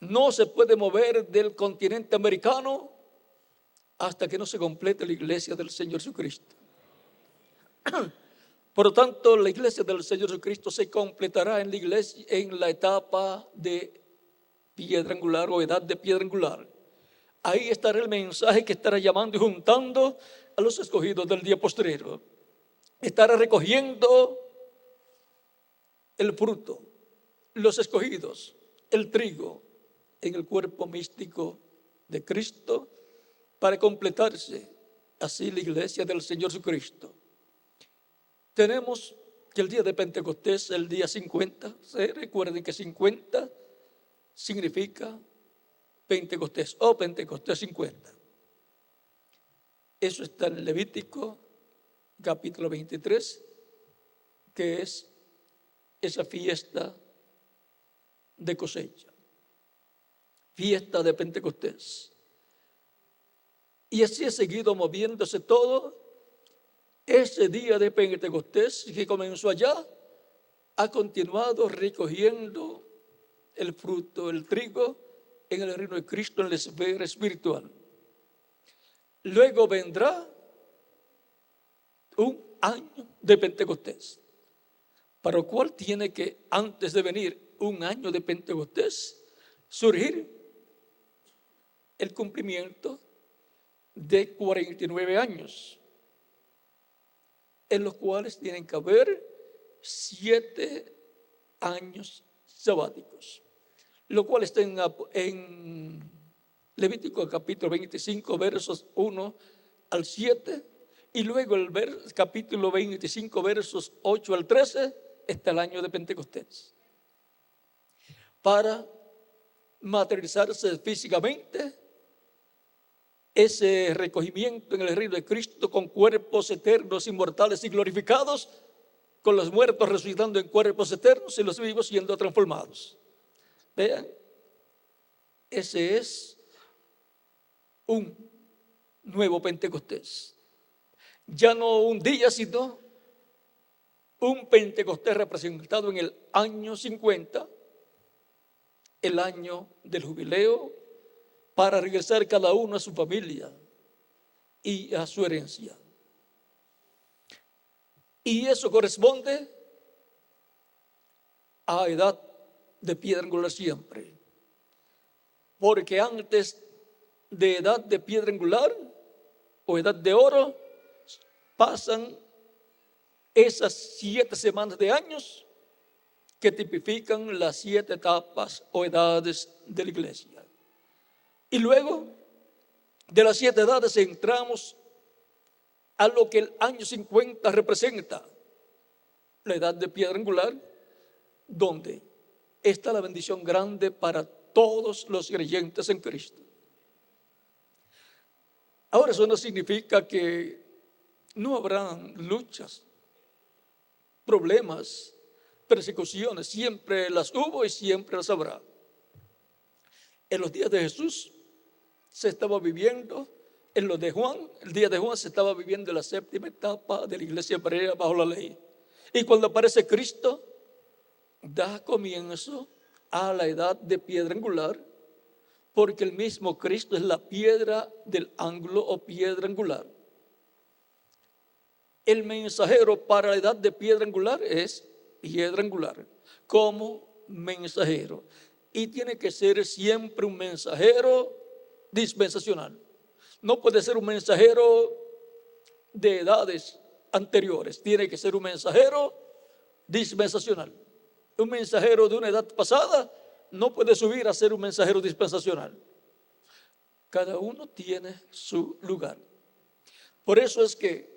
No se puede mover del continente americano hasta que no se complete la iglesia del Señor Jesucristo. Por lo tanto, la iglesia del Señor Jesucristo se completará en la iglesia, en la etapa de piedra angular o edad de piedra angular. Ahí estará el mensaje que estará llamando y juntando a los escogidos del día postrero. Estará recogiendo el fruto, los escogidos, el trigo en el cuerpo místico de Cristo para completarse así la iglesia del Señor Jesucristo. Tenemos que el día de Pentecostés, el día 50, recuerden que 50 significa Pentecostés o Pentecostés 50. Eso está en Levítico capítulo 23, que es esa fiesta de cosecha, fiesta de Pentecostés. Y así ha seguido moviéndose todo. Ese día de Pentecostés que comenzó allá, ha continuado recogiendo el fruto, el trigo, en el reino de Cristo, en la esfera espiritual. Luego vendrá un año de Pentecostés, para lo cual tiene que, antes de venir un año de Pentecostés, surgir el cumplimiento de 49 años, en los cuales tienen que haber 7 años sabáticos, lo cual está en Levítico capítulo 25, versos 1 al 7, y luego el capítulo 25, versos 8 al 13, está el año de Pentecostés, para materializarse físicamente ese recogimiento en el reino de Cristo con cuerpos eternos, inmortales y glorificados, con los muertos resucitando en cuerpos eternos y los vivos siendo transformados. Vean, ese es un nuevo Pentecostés. Ya no un día, sino un Pentecostés representado en el año 50, el año del jubileo, para regresar cada uno a su familia y a su herencia. Y eso corresponde a edad de piedra angular siempre, porque antes de edad de piedra angular o edad de oro, pasan esas 7 semanas de años que tipifican las 7 etapas o edades de la iglesia. Y luego de las 7 edades entramos a lo que el año 50 representa, la edad de piedra angular, donde está la bendición grande para todos los creyentes en Cristo. Ahora, eso no significa que no habrán luchas, problemas, persecuciones. Siempre las hubo y siempre las habrá. En los días de Jesús se estaba viviendo, en los de Juan, el día de Juan se estaba viviendo la 7ª etapa de la iglesia hebrea bajo la ley. Y cuando aparece Cristo, da comienzo a la edad de piedra angular, porque el mismo Cristo es la piedra del ángulo o piedra angular. El mensajero para la edad de piedra angular es piedra angular, como mensajero. Y tiene que ser siempre un mensajero dispensacional. No puede ser un mensajero de edades anteriores. Tiene que ser un mensajero dispensacional. Un mensajero de una edad pasada no puede subir a ser un mensajero dispensacional. Cada uno tiene su lugar. Por eso es que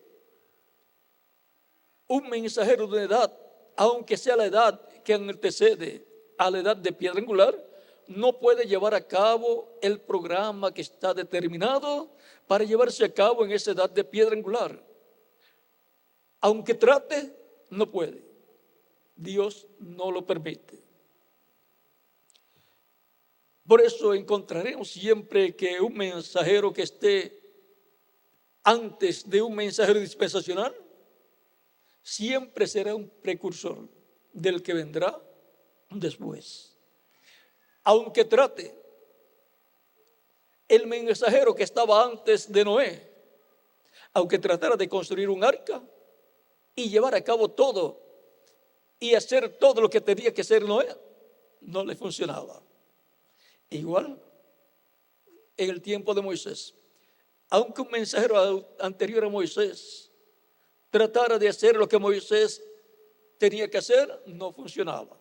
un mensajero de una edad, aunque sea la edad que antecede a la edad de piedra angular, no puede llevar a cabo el programa que está determinado para llevarse a cabo en esa edad de piedra angular. Aunque trate, no puede. Dios no lo permite. Por eso encontraremos siempre que un mensajero que esté antes de un mensajero dispensacional siempre será un precursor del que vendrá después. Aunque trate, el mensajero que estaba antes de Noé, aunque tratara de construir un arca y llevar a cabo todo y hacer todo lo que tenía que hacer Noé, no le funcionaba. Igual en el tiempo de Moisés, aunque un mensajero anterior a Moisés tratara de hacer lo que Moisés tenía que hacer, no funcionaba.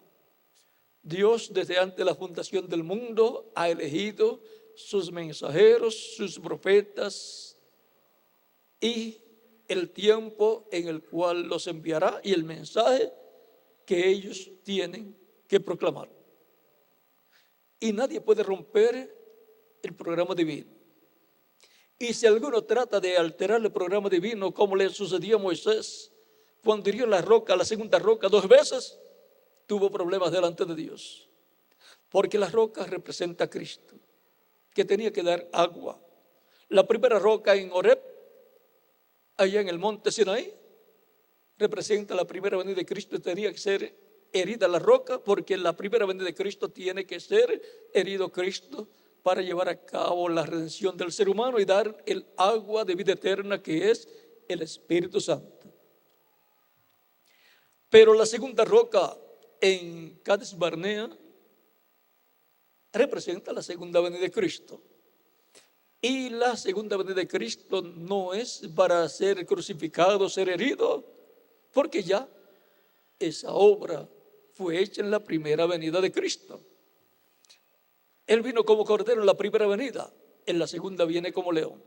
Dios, desde antes de la fundación del mundo, ha elegido sus mensajeros, sus profetas y el tiempo en el cual los enviará y el mensaje que ellos tienen que proclamar. Y nadie puede romper el programa divino. Y si alguno trata de alterar el programa divino, como le sucedió a Moisés, cuando hirió la roca, la segunda roca, 2 veces, tuvo problemas delante de Dios. Porque la roca representa a Cristo, que tenía que dar agua. La primera roca en Horeb, allá en el monte Sinaí, representa la primera venida de Cristo. Tenía que ser herida la roca, porque la primera venida de Cristo tiene que ser herido Cristo para llevar a cabo la redención del ser humano y dar el agua de vida eterna, que es el Espíritu Santo. Pero la segunda roca en Cades Barnea representa la segunda venida de Cristo. Y la segunda venida de Cristo no es para ser crucificado, ser herido, porque ya esa obra fue hecha en la primera venida de Cristo. Él vino como cordero en la primera venida, en la segunda viene como león.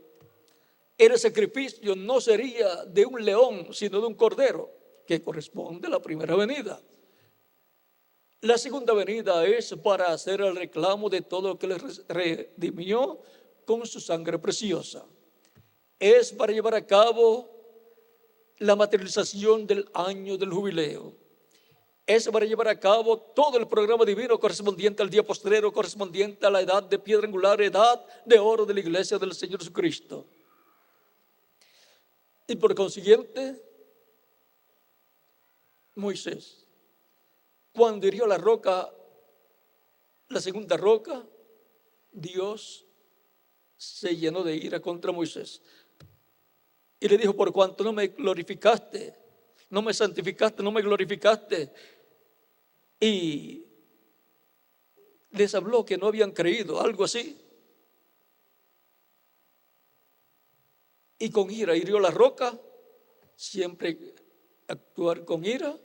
El sacrificio no sería de un león, sino de un cordero, que corresponde a la primera venida. La segunda venida es para hacer el reclamo de todo lo que le redimió con su sangre preciosa. Es para llevar a cabo la materialización del año del jubileo. Es para llevar a cabo todo el programa divino correspondiente al día postrero, correspondiente a la edad de piedra angular, edad de oro de la iglesia del Señor Jesucristo. Y por consiguiente, Moisés, cuando hirió la roca, la segunda roca, Dios se llenó de ira contra Moisés. Y le dijo: por cuanto no me glorificaste, no me santificaste, no me glorificaste. Y les habló que no habían creído, algo así. y con ira hirió la roca, siempre actuar con ira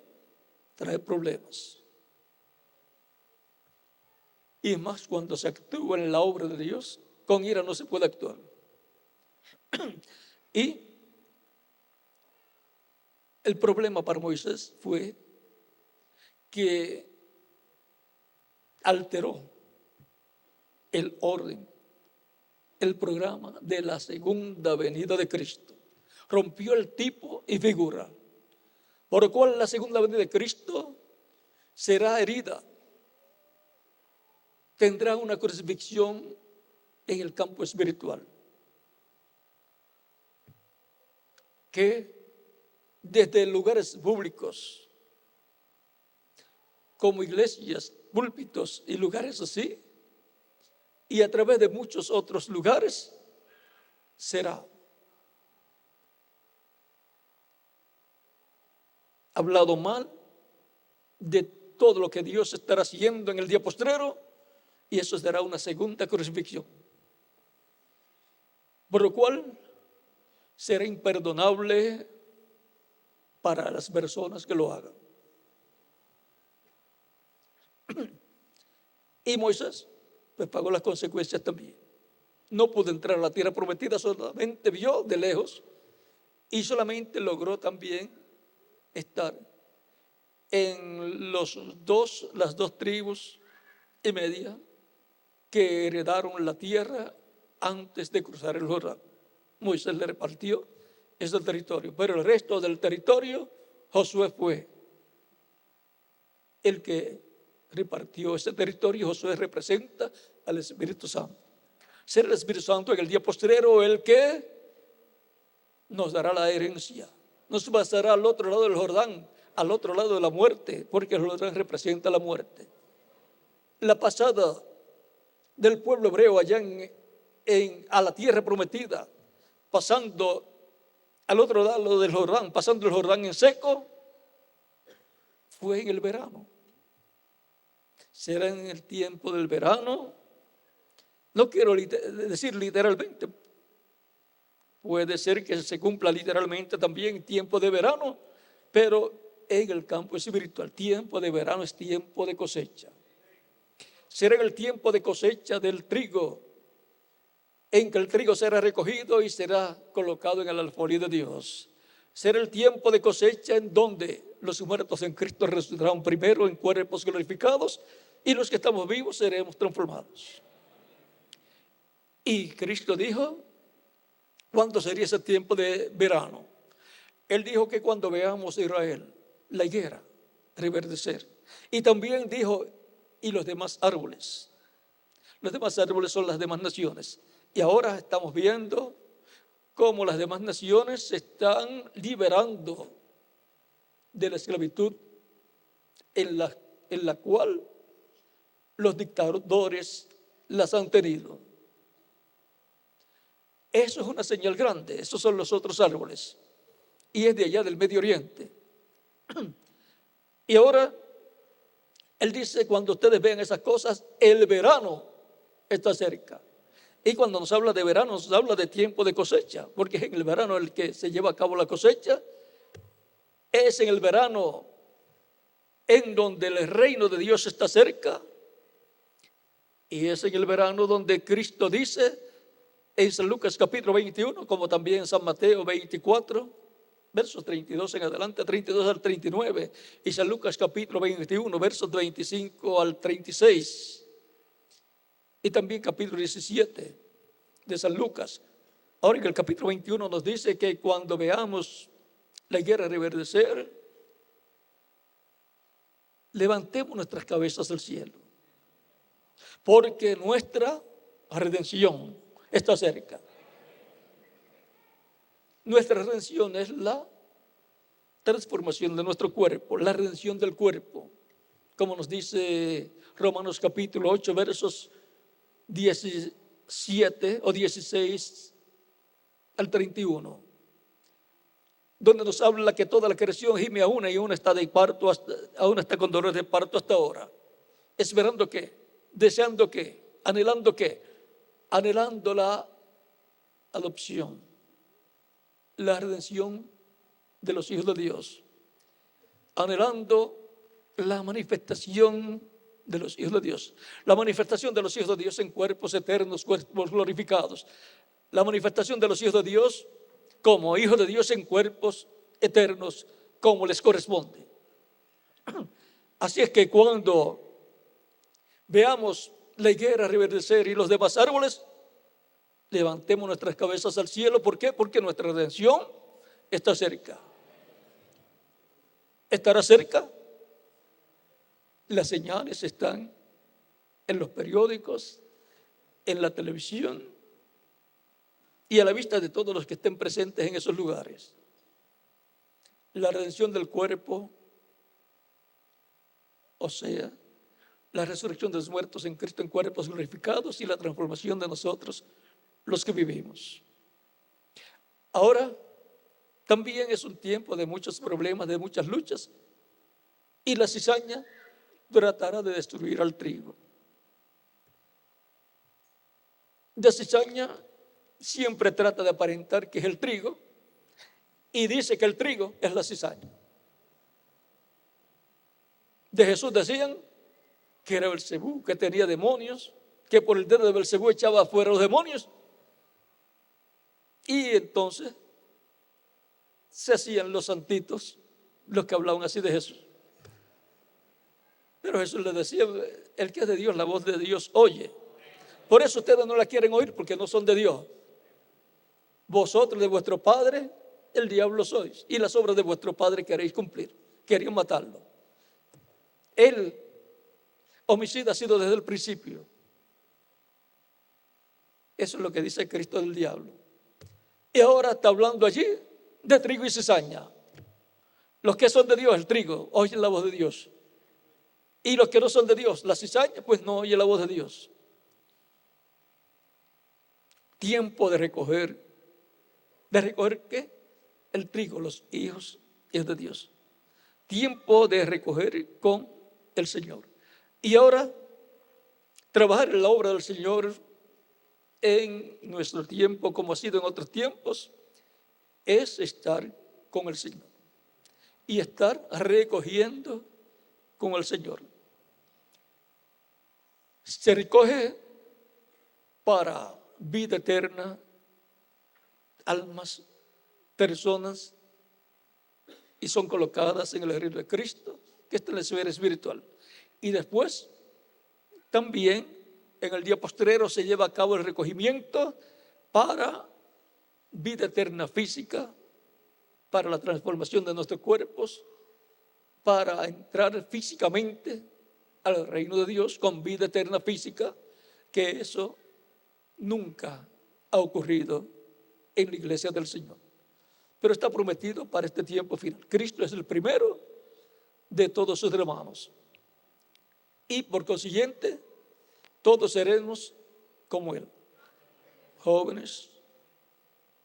trae problemas. Y más cuando se actúa en la obra de Dios, con ira no se puede actuar. Y el problema para Moisés fue que alteró el orden, el programa de la segunda venida de Cristo. Rompió el tipo y figura, por lo cual la segunda venida de Cristo será herida. Tendrá una crucifixión en el campo espiritual, que desde lugares públicos, como iglesias, púlpitos y lugares así, y a través de muchos otros lugares, será hablado mal de todo lo que Dios estará haciendo en el día postrero, y eso será una segunda crucifixión, por lo cual será imperdonable para las personas que lo hagan. Y Moisés pues pagó las consecuencias también. No pudo entrar a la tierra prometida, solamente vio de lejos y solamente logró también estar en las dos tribus y media que heredaron la tierra antes de cruzar el Jordán. Moisés le repartió ese territorio, pero el resto del territorio Josué fue el que repartió ese territorio. Josué representa al Espíritu Santo. Será el Espíritu Santo en el día postrero el que nos dará la herencia, nos pasará al otro lado del Jordán, al otro lado de la muerte, porque el Jordán representa la muerte. La pasada del pueblo hebreo allá a la tierra prometida, pasando al otro lado del Jordán, pasando el Jordán en seco, fue en el verano. Será en el tiempo del verano. No quiero decir literalmente, puede ser que se cumpla literalmente también tiempo de verano, pero en el campo espiritual, tiempo de verano es tiempo de cosecha. Será en el tiempo de cosecha del trigo, en que el trigo será recogido y será colocado en el alfolí de Dios. Será el tiempo de cosecha en donde los muertos en Cristo resucitarán primero en cuerpos glorificados y los que estamos vivos seremos transformados. Y Cristo dijo, ¿cuándo sería ese tiempo de verano? Él dijo que cuando veamos a Israel, la higuera, reverdecer. Y también dijo, y los demás árboles. Los demás árboles son las demás naciones. Y ahora estamos viendo cómo las demás naciones se están liberando de la esclavitud en la cual los dictadores las han tenido. Eso es una señal grande. Esos son los otros árboles. Y es de allá del Medio Oriente. Y ahora, él dice, cuando ustedes vean esas cosas, el verano está cerca. Y cuando nos habla de verano, nos habla de tiempo de cosecha, porque es en el verano el que se lleva a cabo la cosecha. Es en el verano en donde el reino de Dios está cerca. Y es en el verano donde Cristo dice en San Lucas capítulo 21, como también en San Mateo 24, versos 32 en adelante, 32 al 39, y San Lucas capítulo 21, versos 25 al 36, y también capítulo 17 de San Lucas. Ahora en el capítulo 21 nos dice que cuando veamos la higuera reverdecer, levantemos nuestras cabezas al cielo, porque nuestra redención está cerca. Nuestra redención es la transformación de nuestro cuerpo, la redención del cuerpo, como nos dice Romanos capítulo 8, versos 17 o 16 al 31, donde nos habla que toda la creación gime a una y una está de parto, aún está con dolor de parto hasta ahora, esperando que, deseando que, anhelando la adopción. la redención de los hijos de Dios, anhelando la manifestación de los hijos de Dios, la manifestación de los hijos de Dios en cuerpos eternos, cuerpos glorificados, la manifestación de los hijos de Dios como hijos de Dios en cuerpos eternos, como les corresponde. Así es que cuando veamos la higuera reverdecer y los demás árboles, levantemos nuestras cabezas al cielo. ¿Por qué? Porque nuestra redención está cerca. ¿Estará cerca? Las señales están en los periódicos, en la televisión y a la vista de todos los que estén presentes en esos lugares. La redención del cuerpo, o sea, la resurrección de los muertos en Cristo en cuerpos glorificados y la transformación de nosotros, los que vivimos. Ahora, también es un tiempo de muchos problemas, de muchas luchas, y la cizaña tratará de destruir al trigo. La cizaña siempre trata de aparentar que es el trigo y dice que el trigo es la cizaña. De Jesús decían que era Belcebú, que tenía demonios, que por el dedo de Belcebú echaba afuera los demonios. Y entonces se hacían los santitos los que hablaban así de Jesús. Pero Jesús les decía: el que es de Dios, la voz de Dios oye. Por eso ustedes no la quieren oír, porque no son de Dios. Vosotros de vuestro padre el diablo sois, y las obras de vuestro padre queréis cumplir. Querían matarlo. El homicida ha sido desde el principio. Eso es lo que dice Cristo del diablo. Y ahora está hablando allí de trigo y cizaña. Los que son de Dios, el trigo, oyen la voz de Dios. Y los que no son de Dios, la cizaña, pues no oyen la voz de Dios. Tiempo de recoger. ¿De recoger qué? El trigo, los hijos de Dios. Tiempo de recoger con el Señor. Y ahora, trabajar en la obra del Señor en nuestro tiempo, como ha sido en otros tiempos, es estar con el Señor y estar recogiendo con el Señor. Se recoge para vida eterna, almas, personas, y son colocadas en el reino de Cristo, que está en la esfera espiritual. Y después, también en el día postrero se lleva a cabo el recogimiento para vida eterna física, para la transformación de nuestros cuerpos, para entrar físicamente al reino de Dios con vida eterna física, que eso nunca ha ocurrido en la iglesia del Señor. Pero está prometido para este tiempo final. Cristo es el primero de todos sus hermanos. Y por consiguiente, todos seremos como Él. Jóvenes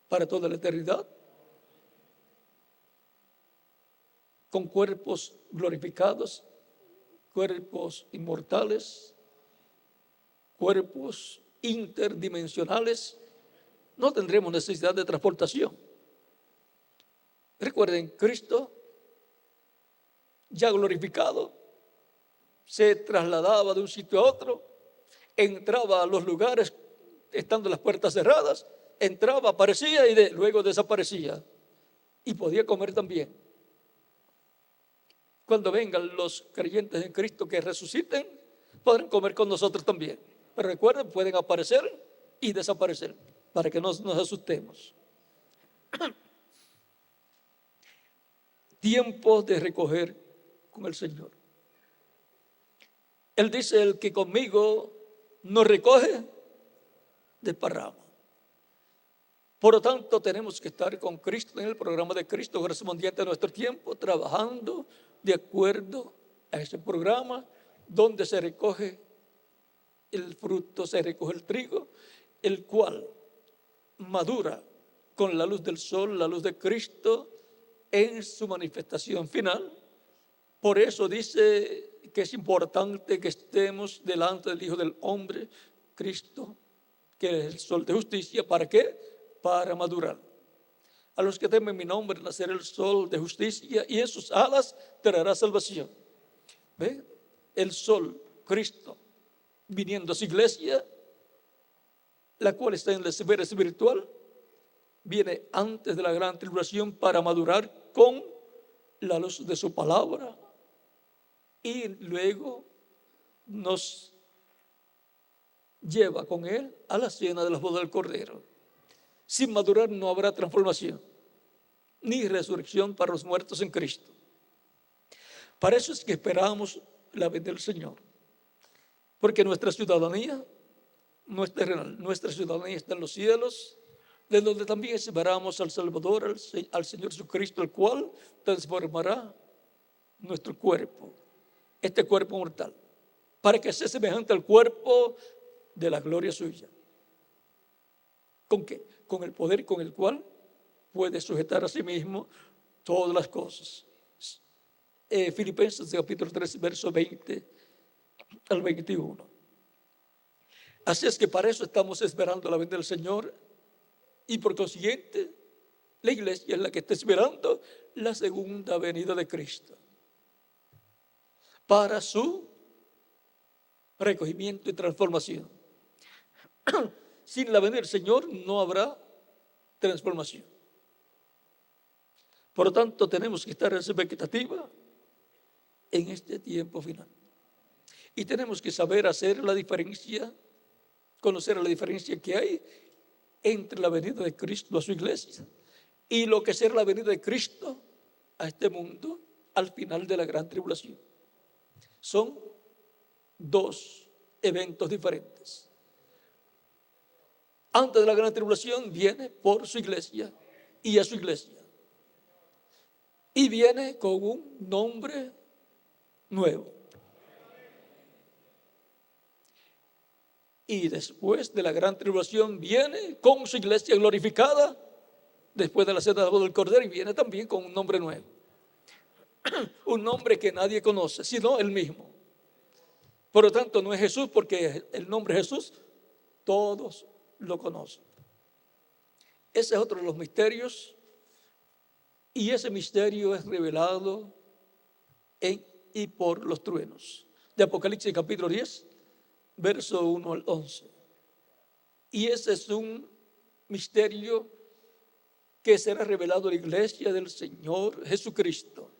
para toda la eternidad, con cuerpos glorificados, cuerpos inmortales, cuerpos interdimensionales. No tendremos necesidad de transportación. Recuerden, Cristo, ya glorificado, se trasladaba de un sitio a otro, entraba a los lugares estando las puertas cerradas, entraba, aparecía y luego desaparecía. Y podía comer también. Cuando vengan los creyentes en Cristo que resuciten, podrán comer con nosotros también. Pero recuerden, pueden aparecer y desaparecer, para que no nos asustemos. Tiempo de recoger con el Señor. Él dice: el que conmigo no recoge, desparrama. Por lo tanto, tenemos que estar con Cristo en el programa de Cristo correspondiente a nuestro tiempo, trabajando de acuerdo a ese programa donde se recoge el fruto, se recoge el trigo, el cual madura con la luz del sol, la luz de Cristo en su manifestación final. Por eso dice que es importante que estemos delante del Hijo del Hombre, Cristo, que es el sol de justicia. ¿Para qué? Para madurar. A los que temen mi nombre nacerá el sol de justicia y en sus alas traerá salvación. ¿Ve? El sol, Cristo, viniendo a su iglesia, la cual está en la esfera espiritual, viene antes de la gran tribulación para madurar con la luz de su palabra y luego nos lleva con él a la cena de las bodas del Cordero. Sin madurar no habrá transformación ni resurrección para los muertos en Cristo. Para eso es que esperamos la venida del Señor, porque nuestra ciudadanía no es terrenal, nuestra ciudadanía está en los cielos, de donde también esperamos al Salvador, al Señor Jesucristo, el cual transformará nuestro cuerpo, este cuerpo mortal, para que sea semejante al cuerpo de la gloria suya. ¿Con qué? Con el poder con el cual puede sujetar a sí mismo todas las cosas. Filipenses capítulo 3, verso 20 al 21. Así es que para eso estamos esperando la venida del Señor, y por consiguiente la iglesia es la que está esperando la segunda venida de Cristo para su recogimiento y transformación. Sin la venida del Señor no habrá transformación. Por lo tanto, tenemos que estar en esa expectativa en este tiempo final. Y tenemos que saber hacer la diferencia, conocer la diferencia que hay entre la venida de Cristo a su iglesia y lo que será la venida de Cristo a este mundo al final de la gran tribulación. Son dos eventos diferentes. Antes de la gran tribulación viene por su iglesia y a su iglesia. Y viene con un nombre nuevo. Y después de la gran tribulación viene con su iglesia glorificada, después de la cena de la boda del Cordero, y viene también con un nombre nuevo. Un nombre que nadie conoce, sino él mismo. Por lo tanto, no es Jesús, porque el nombre Jesús todos lo conocen. Ese es otro de los misterios, y ese misterio es revelado en y por los truenos. De Apocalipsis capítulo 10, verso 1 al 11. Y ese es un misterio que será revelado a la iglesia del Señor Jesucristo.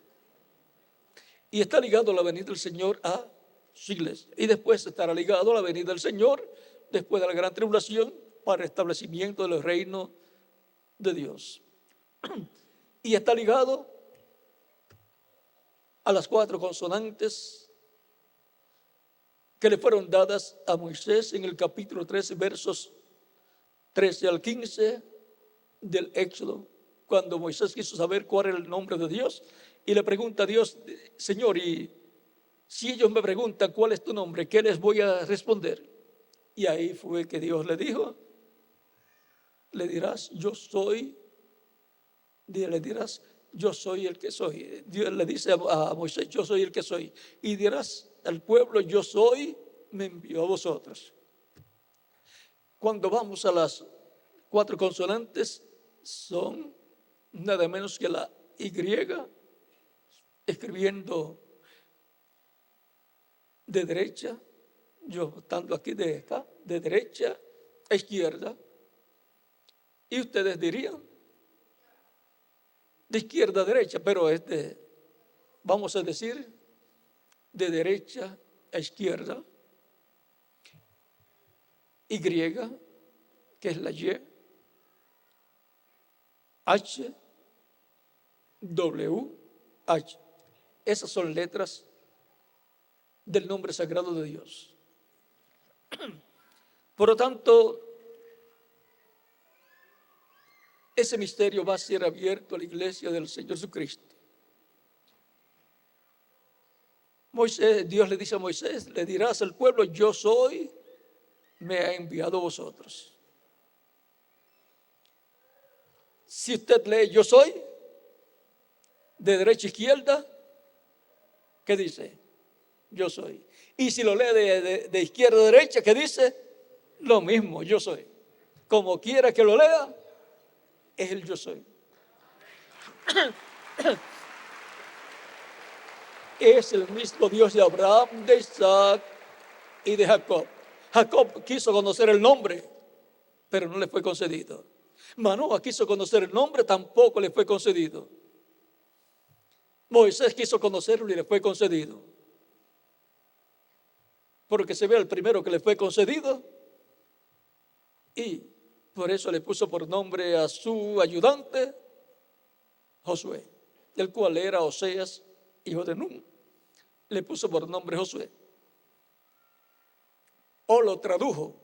Y está ligado a la venida del Señor a su iglesia. Y después estará ligado a la venida del Señor después de la gran tribulación para el establecimiento del reino de Dios. Y está ligado a las 4 consonantes que le fueron dadas a Moisés en el capítulo 13, versos 13 al 15 del Éxodo, cuando Moisés quiso saber cuál era el nombre de Dios, y le pregunta a Dios: Señor, y si ellos me preguntan cuál es tu nombre, ¿qué les voy a responder? Y ahí fue que Dios le dijo, le dirás, yo soy, le dirás, yo soy el que soy. Dios le dice a Moisés, yo soy el que soy. Y dirás al pueblo, yo soy, me envió a vosotros. Cuando vamos a las 4 consonantes, son nada menos que la Y, escribiendo de derecha, yo estando aquí de acá, de derecha a izquierda. Y ustedes dirían, de izquierda a derecha, pero vamos a decir, de derecha a izquierda. Y, que es la Y, H, W, H. Esas son letras del nombre sagrado de Dios. Por lo tanto, ese misterio va a ser abierto a la iglesia del Señor Jesucristo. Dios le dice a Moisés, le dirás al pueblo, yo soy, me ha enviado a vosotros. Si usted lee yo soy, de derecha a izquierda, ¿qué dice? Yo soy. Y si lo lee de izquierda a derecha, ¿qué dice? Lo mismo, yo soy. Como quiera que lo lea, es el yo soy. Es el mismo Dios de Abraham, de Isaac y de Jacob. Jacob quiso conocer el nombre, pero no le fue concedido. Manoah quiso conocer el nombre, tampoco le fue concedido. Moisés quiso conocerlo y le fue concedido. Porque se ve el primero que le fue concedido y por eso le puso por nombre a su ayudante Josué, el cual era Oseas, hijo de Nun. Le puso por nombre Josué. O lo tradujo.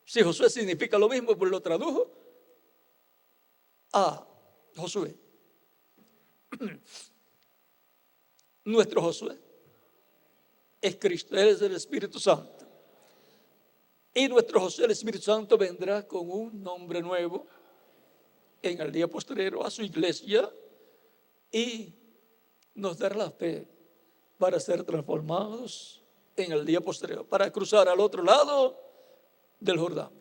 Si Josué significa lo mismo, pues lo tradujo a Josué. Nuestro Josué es Cristo, Él es el Espíritu Santo. Y nuestro Josué, el Espíritu Santo, vendrá con un nombre nuevo en el día postrero a su iglesia y nos dará la fe para ser transformados en el día postrero, para cruzar al otro lado del Jordán.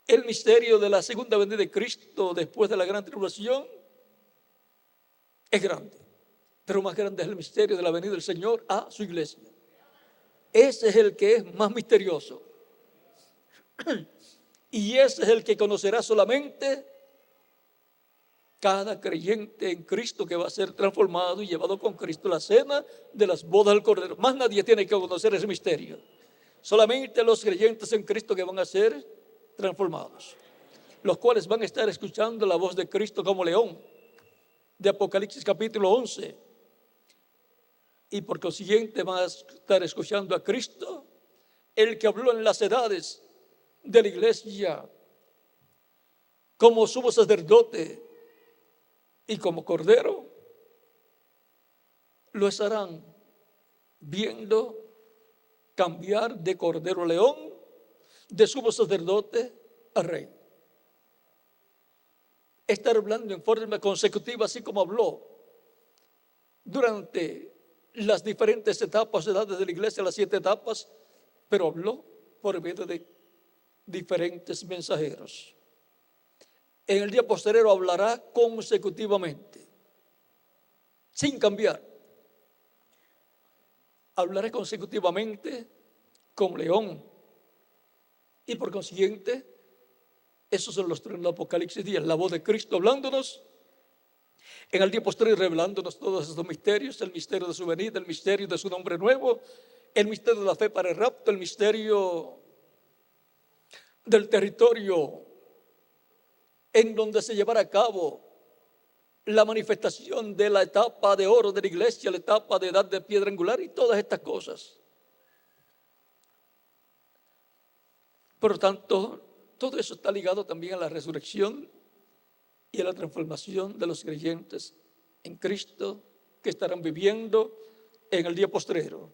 El misterio de la segunda venida de Cristo después de la gran tribulación es grande, pero más grande es el misterio de la venida del Señor a su iglesia. Ese es el que es más misterioso. Y ese es el que conocerá solamente cada creyente en Cristo, que va a ser transformado y llevado con Cristo a la cena de las bodas del Cordero. Más nadie tiene que conocer ese misterio. Solamente los creyentes en Cristo que van a ser transformados, los cuales van a estar escuchando la voz de Cristo como león, de Apocalipsis capítulo 11. Y por consiguiente van a estar escuchando a Cristo, el que habló en las edades de la iglesia como sumo sacerdote y como cordero. Lo estarán viendo cambiar de cordero a león, de sumo sacerdote a rey. Estar hablando en forma consecutiva, así como habló durante las diferentes etapas, edades de la iglesia, las 7 etapas, pero habló por medio de diferentes mensajeros. En el día posterior hablará consecutivamente, sin cambiar. Hablará consecutivamente como león. Y por consiguiente, esos son los 3 del Apocalipsis 10, la voz de Cristo hablándonos. En el día posterior revelándonos todos estos misterios, el misterio de su venida, el misterio de su nombre nuevo, el misterio de la fe para el rapto, el misterio del territorio en donde se llevará a cabo la manifestación de la etapa de oro de la iglesia, la etapa de edad de piedra angular y todas estas cosas. Por lo tanto, todo eso está ligado también a la resurrección y a la transformación de los creyentes en Cristo que estarán viviendo en el día postrero.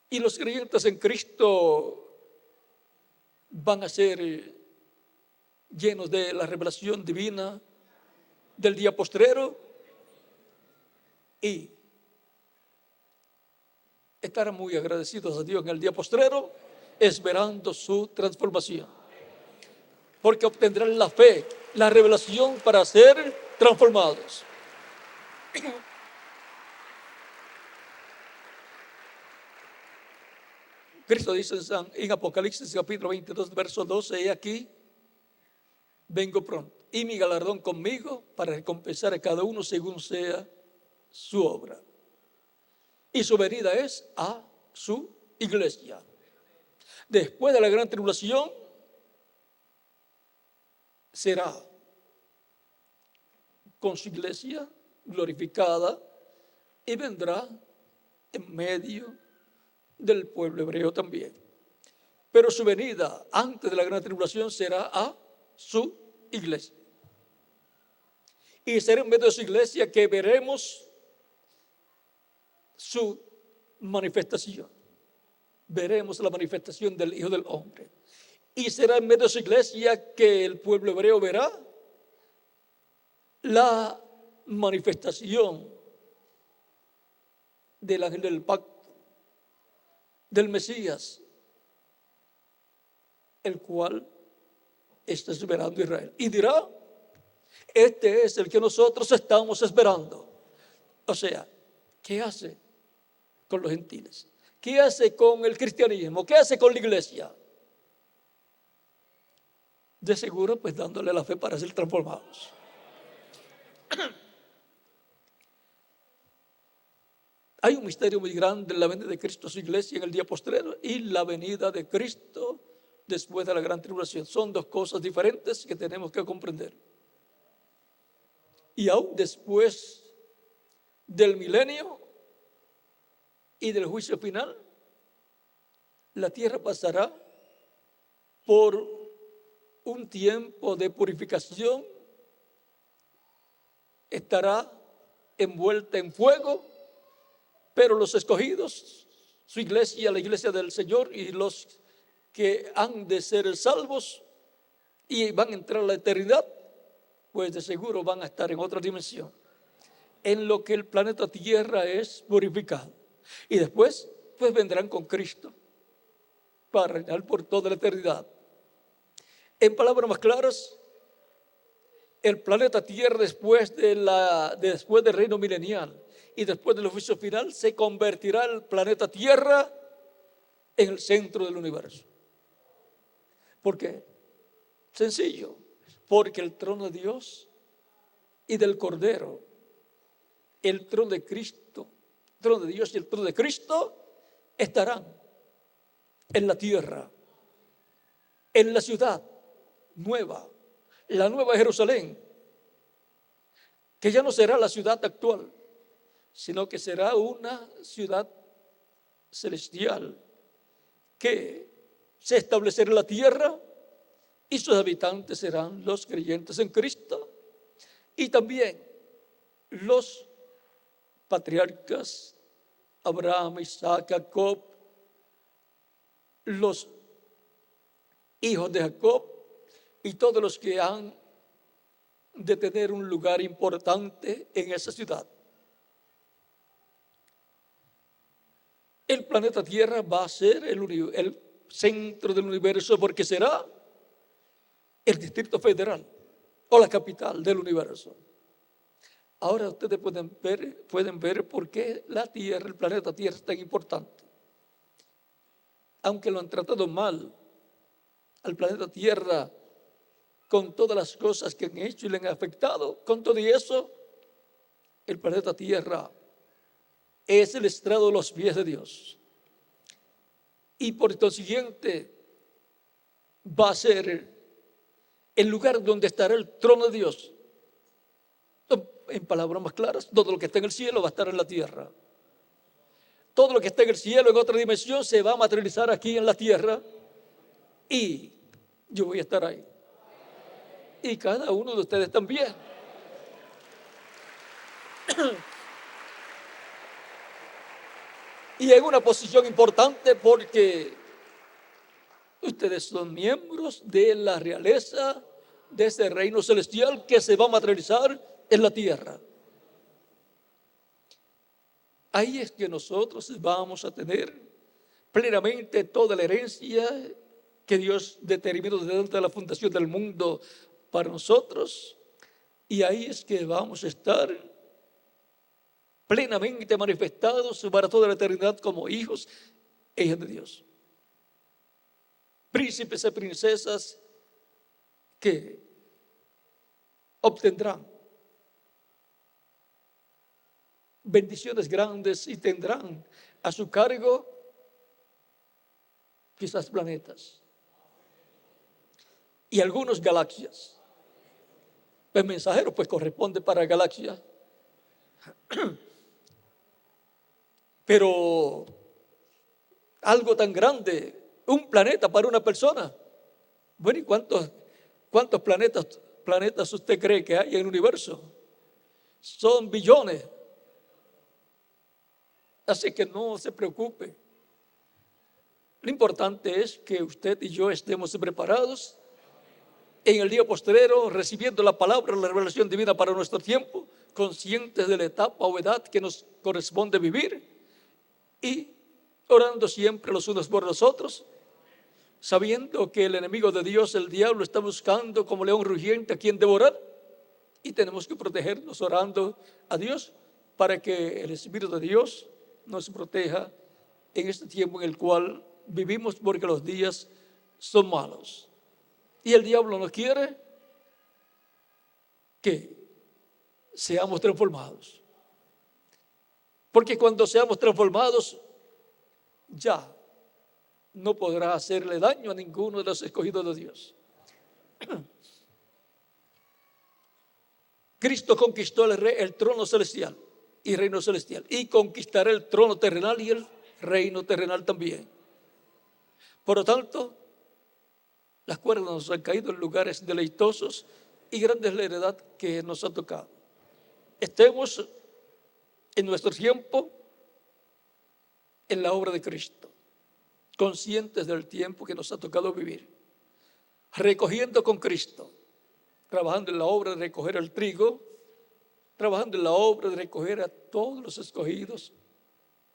Y los creyentes en Cristo van a ser llenos de la revelación divina del día postrero y estarán muy agradecidos a Dios en el día postrero, esperando su transformación, porque obtendrán la fe, la revelación para ser transformados. Cristo dice en Apocalipsis capítulo 22, verso 12, he aquí, vengo pronto, y mi galardón conmigo para recompensar a cada uno según sea su obra. Y su venida es a su iglesia. Después de la gran tribulación, será con su iglesia glorificada y vendrá en medio del pueblo hebreo también. Pero su venida antes de la gran tribulación será a su iglesia. Y será en medio de su iglesia que veremos su manifestación. Veremos la manifestación del Hijo del Hombre. Y será en medio de su iglesia que el pueblo hebreo verá la manifestación del ángel del pacto, del Mesías, el cual está esperando Israel. Y dirá, este es el que nosotros estamos esperando. O sea, ¿qué hace con los gentiles? ¿Qué hace con el cristianismo? ¿Qué hace con la iglesia? De seguro, pues dándole la fe para ser transformados. Hay un misterio muy grande en la venida de Cristo a su iglesia en el día postrero y la venida de Cristo después de la gran tribulación. Son dos cosas diferentes que tenemos que comprender. Y aún después del milenio y del juicio final, la tierra pasará por un tiempo de purificación, estará envuelta en fuego, pero los escogidos, su iglesia, la iglesia del Señor y los que han de ser salvos y van a entrar a la eternidad, pues de seguro van a estar en otra dimensión, en lo que el planeta Tierra es purificado. Y después, pues vendrán con Cristo para reinar por toda la eternidad. En palabras más claras, el planeta Tierra después del reino milenial y después del juicio final se convertirá el planeta Tierra en el centro del universo. ¿Por qué? Sencillo, porque el trono de Dios y del Cordero, el trono de Cristo, el trono de Dios y el trono de Cristo estarán en la tierra, en la ciudad nueva, la nueva Jerusalén, que ya no será la ciudad actual, sino que será una ciudad celestial que se establecerá en la tierra y sus habitantes serán los creyentes en Cristo y también los patriarcas Abraham, Isaac, Jacob, los hijos de Jacob y todos los que han de tener un lugar importante en esa ciudad. El planeta Tierra va a ser el centro del universo porque será el Distrito Federal o la capital del universo. Ahora ustedes pueden ver por qué la Tierra, el planeta Tierra es tan importante. Aunque lo han tratado mal al planeta Tierra con todas las cosas que han hecho y le han afectado, con todo eso, el planeta Tierra es el estrado de los pies de Dios. Y por consiguiente va a ser el lugar donde estará el trono de Dios. En palabras más claras, todo lo que está en el cielo va a estar en la tierra. Todo lo que está en el cielo en otra dimensión se va a materializar aquí en la tierra y yo voy a estar ahí. Y cada uno de ustedes también. Y en una posición importante porque ustedes son miembros de la realeza de ese reino celestial que se va a materializar en la tierra. Ahí es que nosotros vamos a tener plenamente toda la herencia que Dios determinó desde antes de la fundación del mundo para nosotros. Y ahí es que vamos a estar plenamente manifestados para toda la eternidad como hijos e hijas de Dios. Príncipes y princesas que obtendrán bendiciones grandes y tendrán a su cargo quizás planetas y algunos galaxias. El mensajero pues corresponde para galaxias. Pero algo tan grande, un planeta para una persona. Bueno, ¿y cuántos planetas usted cree que hay en el universo? Son billones. Así que no se preocupe. Lo importante es que usted y yo estemos preparados en el día postrero, recibiendo la palabra, la revelación divina para nuestro tiempo, conscientes de la etapa o edad que nos corresponde vivir y orando siempre los unos por los otros sabiendo que el enemigo de Dios, el diablo, está buscando como león rugiente a quien devorar, y tenemos que protegernos orando a Dios para que el Espíritu de Dios nos proteja en este tiempo en el cual vivimos, porque los días son malos. Y el diablo no quiere que seamos transformados. Porque cuando seamos transformados, ya no podrá hacerle daño a ninguno de los escogidos de Dios. Cristo conquistó el trono celestial y reino celestial, y conquistará el trono terrenal y el reino terrenal también. Por lo tanto, las cuerdas nos han caído en lugares deleitosos y grande es la heredad que nos ha tocado. Estemos en nuestro tiempo en la obra de Cristo, conscientes del tiempo que nos ha tocado vivir, recogiendo con Cristo, trabajando en la obra de recoger el trigo, trabajando en la obra de recoger a todos los escogidos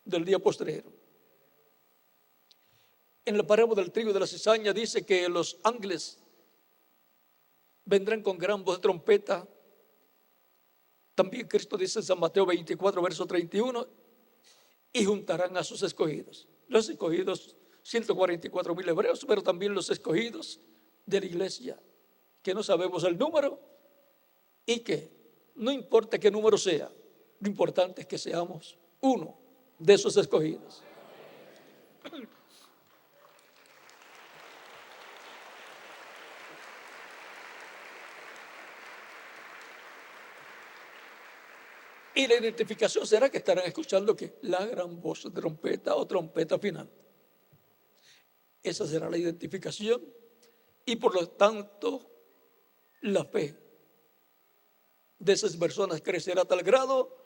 del día postrero. En la parábola del trigo y de la cizaña dice que los ángeles vendrán con gran voz de trompeta. También Cristo dice en San Mateo 24, verso 31, y juntarán a sus escogidos. Los escogidos, 144,000 hebreos, pero también los escogidos de la iglesia, que no sabemos el número y que no importa qué número sea, lo importante es que seamos uno de esos escogidos. Y la identificación será que estarán escuchando que la gran voz de trompeta o trompeta final. Esa será la identificación y por lo tanto la fe de esas personas crecerá a tal grado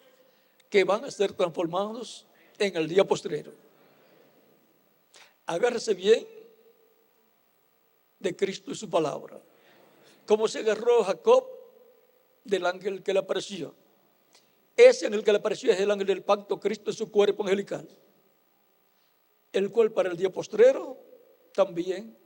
que van a ser transformados en el día postrero. Agárrese bien de Cristo y su palabra, como se agarró Jacob del ángel que le apareció. Ese en el que le apareció es el ángel del pacto, Cristo es su cuerpo angelical, el cual para el día postrero también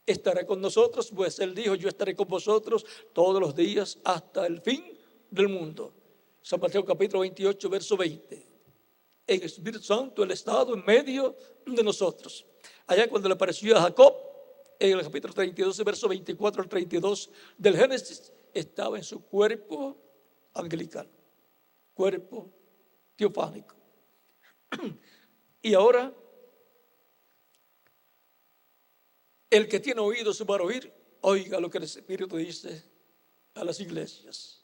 estará con nosotros, pues él dijo: yo estaré con vosotros todos los días hasta el fin del mundo. San Mateo capítulo 28, verso 20. El Espíritu Santo, el estado en medio de nosotros. Allá cuando le apareció a Jacob, en el capítulo 32, verso 24 al 32 del Génesis, estaba en su cuerpo angelical, cuerpo teofánico. Y ahora, el que tiene oídos para oír, oiga lo que el Espíritu dice a las iglesias.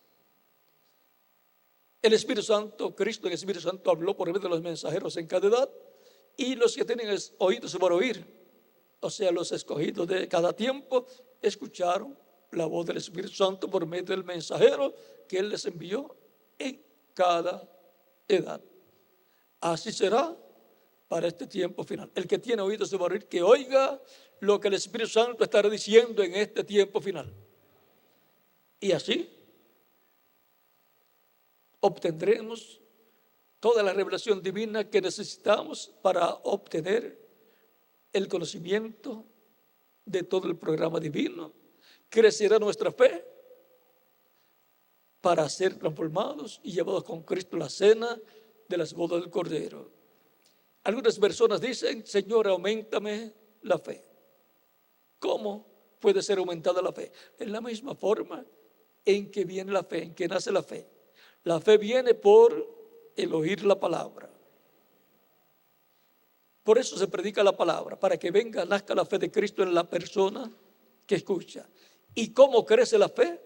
El Espíritu Santo, Cristo, el Espíritu Santo habló por medio de los mensajeros en cada edad, y los que tienen oídos para oír, o sea, los escogidos de cada tiempo, escucharon la voz del Espíritu Santo por medio del mensajero que Él les envió en cada edad. Así será para este tiempo final. El que tiene oídos para oír, que oiga lo que el Espíritu Santo estará diciendo en este tiempo final. Y así obtendremos toda la revelación divina que necesitamos para obtener el conocimiento de todo el programa divino. Crecerá nuestra fe para ser transformados y llevados con Cristo a la cena de las bodas del Cordero. Algunas personas dicen: Señor, auméntame la fe. ¿Cómo puede ser aumentada la fe? En la misma forma en que viene la fe, en que nace la fe. La fe viene por el oír la palabra. Por eso se predica la palabra, para que nazca la fe de Cristo en la persona que escucha. ¿Y cómo crece la fe?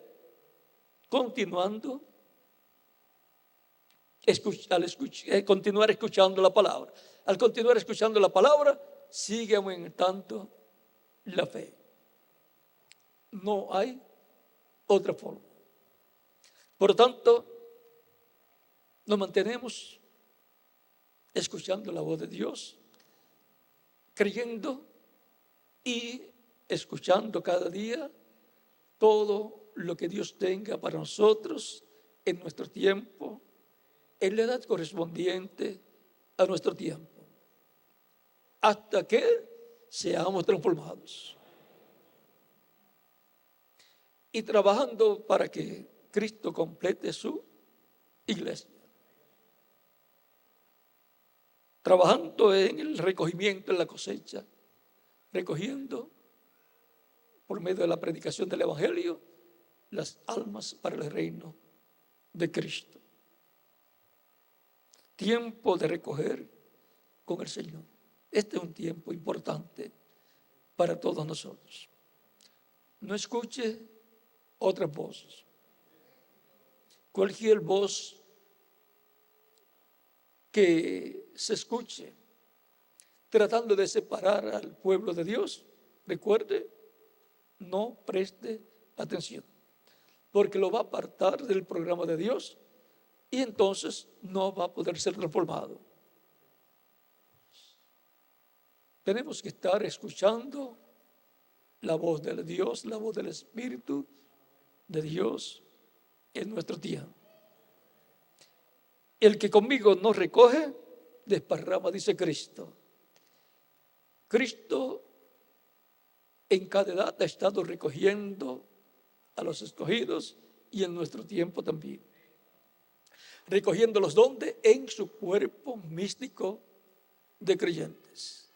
Continuando, continuar escuchando la palabra. Al continuar escuchando la palabra, sigue aumentando la fe. No hay otra forma. Por lo tanto, nos mantenemos escuchando la voz de Dios, creyendo y escuchando cada día todo lo que Dios tenga para nosotros en nuestro tiempo, en la edad correspondiente a nuestro tiempo, hasta que seamos transformados. Y trabajando para que Cristo complete su iglesia. Trabajando en el recogimiento, en la cosecha, recogiendo por medio de la predicación del Evangelio las almas para el reino de Cristo. Tiempo de recoger con el Señor. Este es un tiempo importante para todos nosotros. No escuche otras voces. Cualquier voz que se escuche tratando de separar al pueblo de Dios, recuerde, no preste atención, porque lo va a apartar del programa de Dios y entonces no va a poder ser transformado. Tenemos que estar escuchando la voz de Dios, la voz del Espíritu de Dios en nuestro tiempo. El que conmigo no recoge, desparrama, dice Cristo. Cristo en cada edad ha estado recogiendo a los escogidos y en nuestro tiempo también. Recogiéndolos donde en su cuerpo místico de creyentes.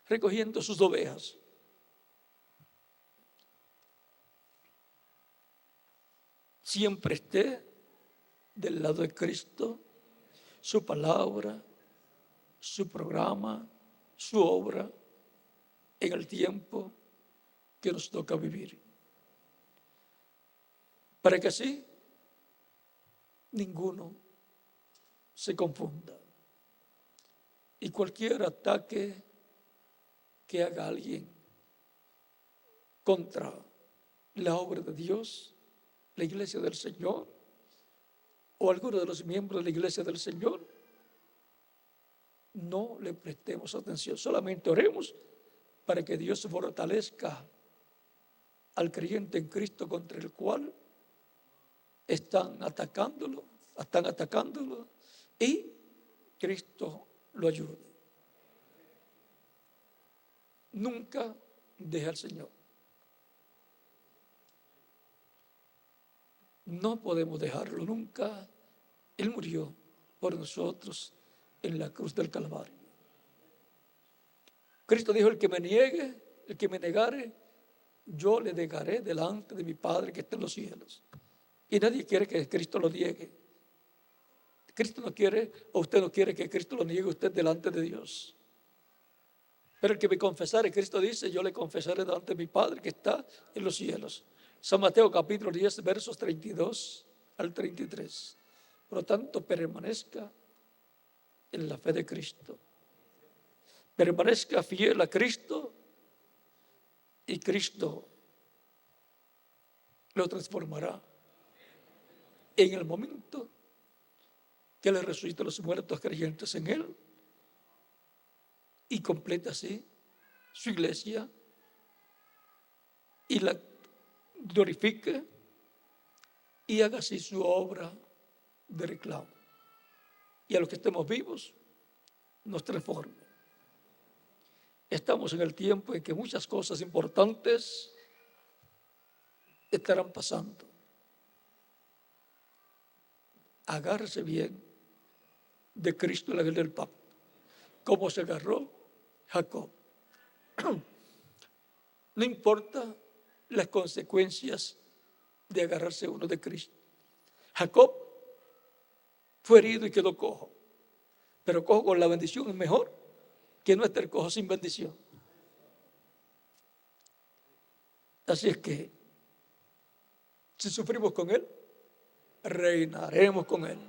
Recogiendo sus ovejas. Siempre esté del lado de Cristo, su palabra, su programa, su obra, en el tiempo que nos toca vivir. Para que así ninguno se confunda. Y cualquier ataque que haga alguien contra la obra de Dios, la iglesia del Señor, o alguno de los miembros de la iglesia del Señor, no le prestemos atención. Solamente oremos para que Dios fortalezca al creyente en Cristo contra el cual están atacándolo y Cristo lo ayude. Nunca deje al Señor. No podemos dejarlo nunca. Él murió por nosotros en la cruz del Calvario. Cristo dijo: el que me niegue, el que me negare, yo le negaré delante de mi Padre que está en los cielos. Y nadie quiere que Cristo lo niegue. Cristo no quiere, o usted no quiere que Cristo lo niegue usted delante de Dios. Pero el que me confesare, Cristo dice, yo le confesaré delante de mi Padre que está en los cielos. San Mateo capítulo 10, versos 32 al 33. Por lo tanto, permanezca en la fe de Cristo. Permanezca fiel a Cristo y Cristo lo transformará en el momento que le resucite a los muertos creyentes en Él y completa así su iglesia y la glorifique y haga así su obra de reclamo. Y a los que estemos vivos, nos transforme. Estamos en el tiempo en que muchas cosas importantes estarán pasando. Agárrese bien de Cristo en la guerra del pacto, como se agarró Jacob. No importa las consecuencias de agarrarse uno de Cristo. Jacob fue herido y quedó cojo, pero cojo con la bendición es mejor que no estar cojo sin bendición. Así es que si sufrimos con Él, reinaremos con Él.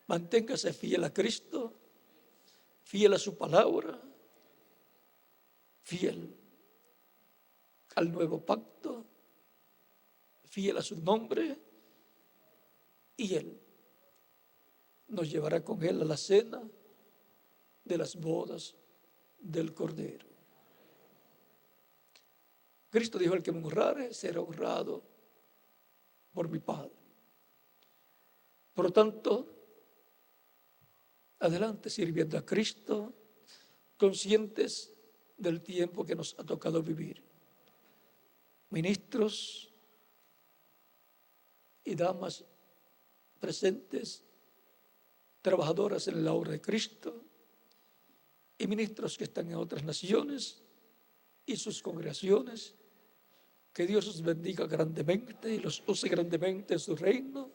Manténgase fiel a Cristo, fiel a su palabra, fiel al nuevo pacto, fiel a su nombre, y Él nos llevará con Él a la cena de las bodas del Cordero. Cristo dijo: el que me honrare será honrado por mi Padre. Por lo tanto, adelante sirviendo a Cristo conscientes del tiempo que nos ha tocado vivir. Ministros y damas presentes, trabajadoras en la obra de Cristo, y ministros que están en otras naciones y sus congregaciones. Que Dios los bendiga grandemente y los use grandemente en su reino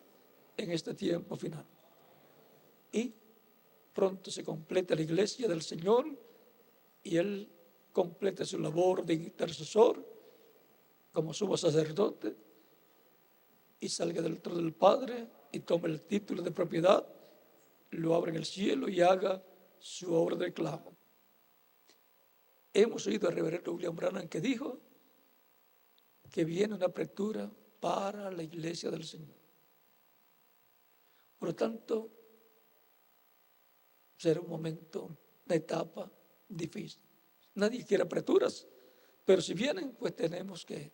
en este tiempo final. Y pronto se complete la iglesia del Señor y Él complete su labor de intercesor como sumo sacerdote y salga del trono del Padre y tome el título de propiedad, lo abra en el cielo y haga su obra de reclamo. Hemos oído al reverendo William Branham que dijo que viene una apertura para la iglesia del Señor. Por lo tanto, será un momento, una etapa difícil. Nadie quiere aperturas, pero si vienen, pues tenemos que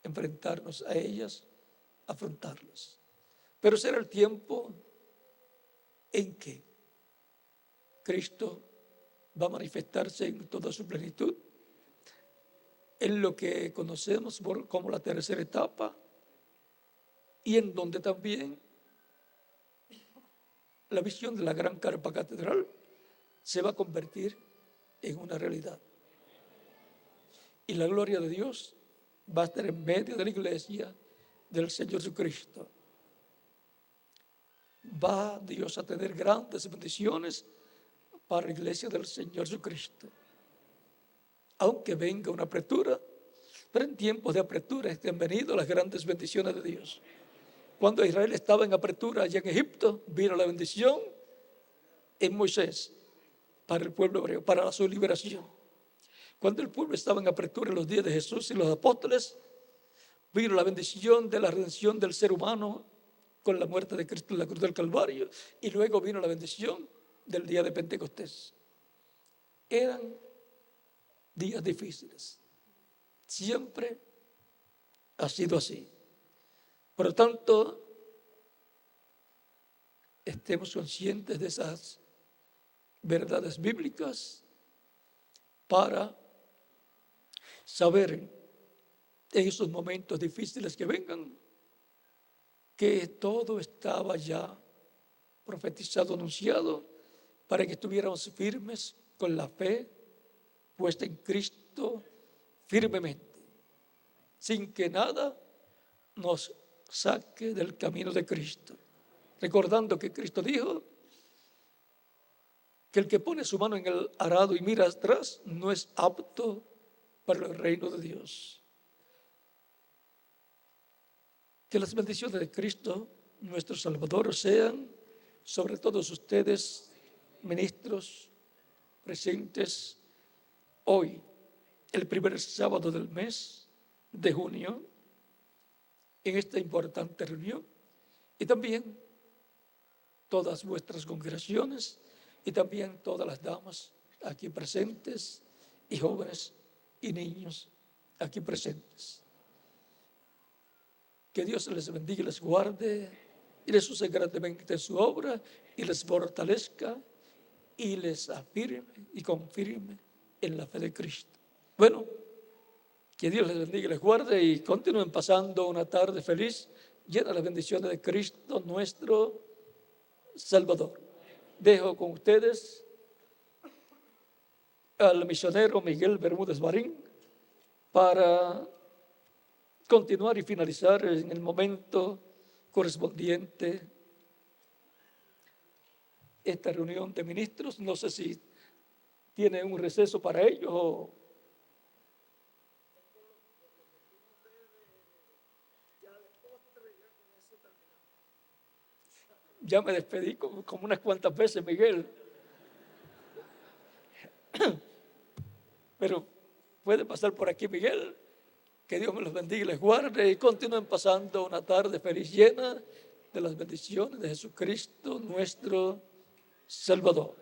enfrentarnos a ellas, afrontarlas. Pero será el tiempo en que Cristo va a manifestarse en toda su plenitud, en lo que conocemos como la tercera etapa, y en donde también la visión de la gran carpa catedral se va a convertir en una realidad. Y la gloria de Dios va a estar en medio de la iglesia del Señor Jesucristo. Va Dios a tener grandes bendiciones para la iglesia del Señor Jesucristo. Aunque venga una apertura, pero en tiempos de apertura han venido las grandes bendiciones de Dios. Cuando Israel estaba en apertura allá en Egipto, vino la bendición en Moisés para el pueblo hebreo, para su liberación. Cuando el pueblo estaba en apertura en los días de Jesús y los apóstoles, vino la bendición de la redención del ser humano con la muerte de Cristo en la cruz del Calvario, y luego vino la bendición del día de Pentecostés. Eran días difíciles. Siempre ha sido así. Por lo tanto, estemos conscientes de esas verdades bíblicas para saber en esos momentos difíciles que vengan que todo estaba ya profetizado, anunciado, para que estuviéramos firmes con la fe puesta en Cristo firmemente, sin que nada nos saque del camino de Cristo. Recordando que Cristo dijo que el que pone su mano en el arado y mira atrás no es apto para el reino de Dios. Que las bendiciones de Cristo, nuestro Salvador, sean sobre todos ustedes, ministros presentes hoy, el primer sábado del mes de junio, en esta importante reunión, y también todas vuestras congregaciones y también todas las damas aquí presentes y jóvenes y niños aquí presentes. Que Dios les bendiga y les guarde y les use grandemente en su obra y les fortalezca y les afirme y confirme en la fe de Cristo. Bueno, que Dios les bendiga y les guarde y continúen pasando una tarde feliz, llena de las bendiciones de Cristo nuestro Salvador. Dejo con ustedes al misionero Miguel Bermúdez Marín para continuar y finalizar en el momento correspondiente esta reunión de ministros. No sé si tiene un receso para ellos o... Ya me despedí como unas cuantas veces, Miguel. Pero puede pasar por aquí, Miguel. Que Dios me los bendiga y les guarde y continúen pasando una tarde feliz, llena de las bendiciones de Jesucristo, nuestro Salvador.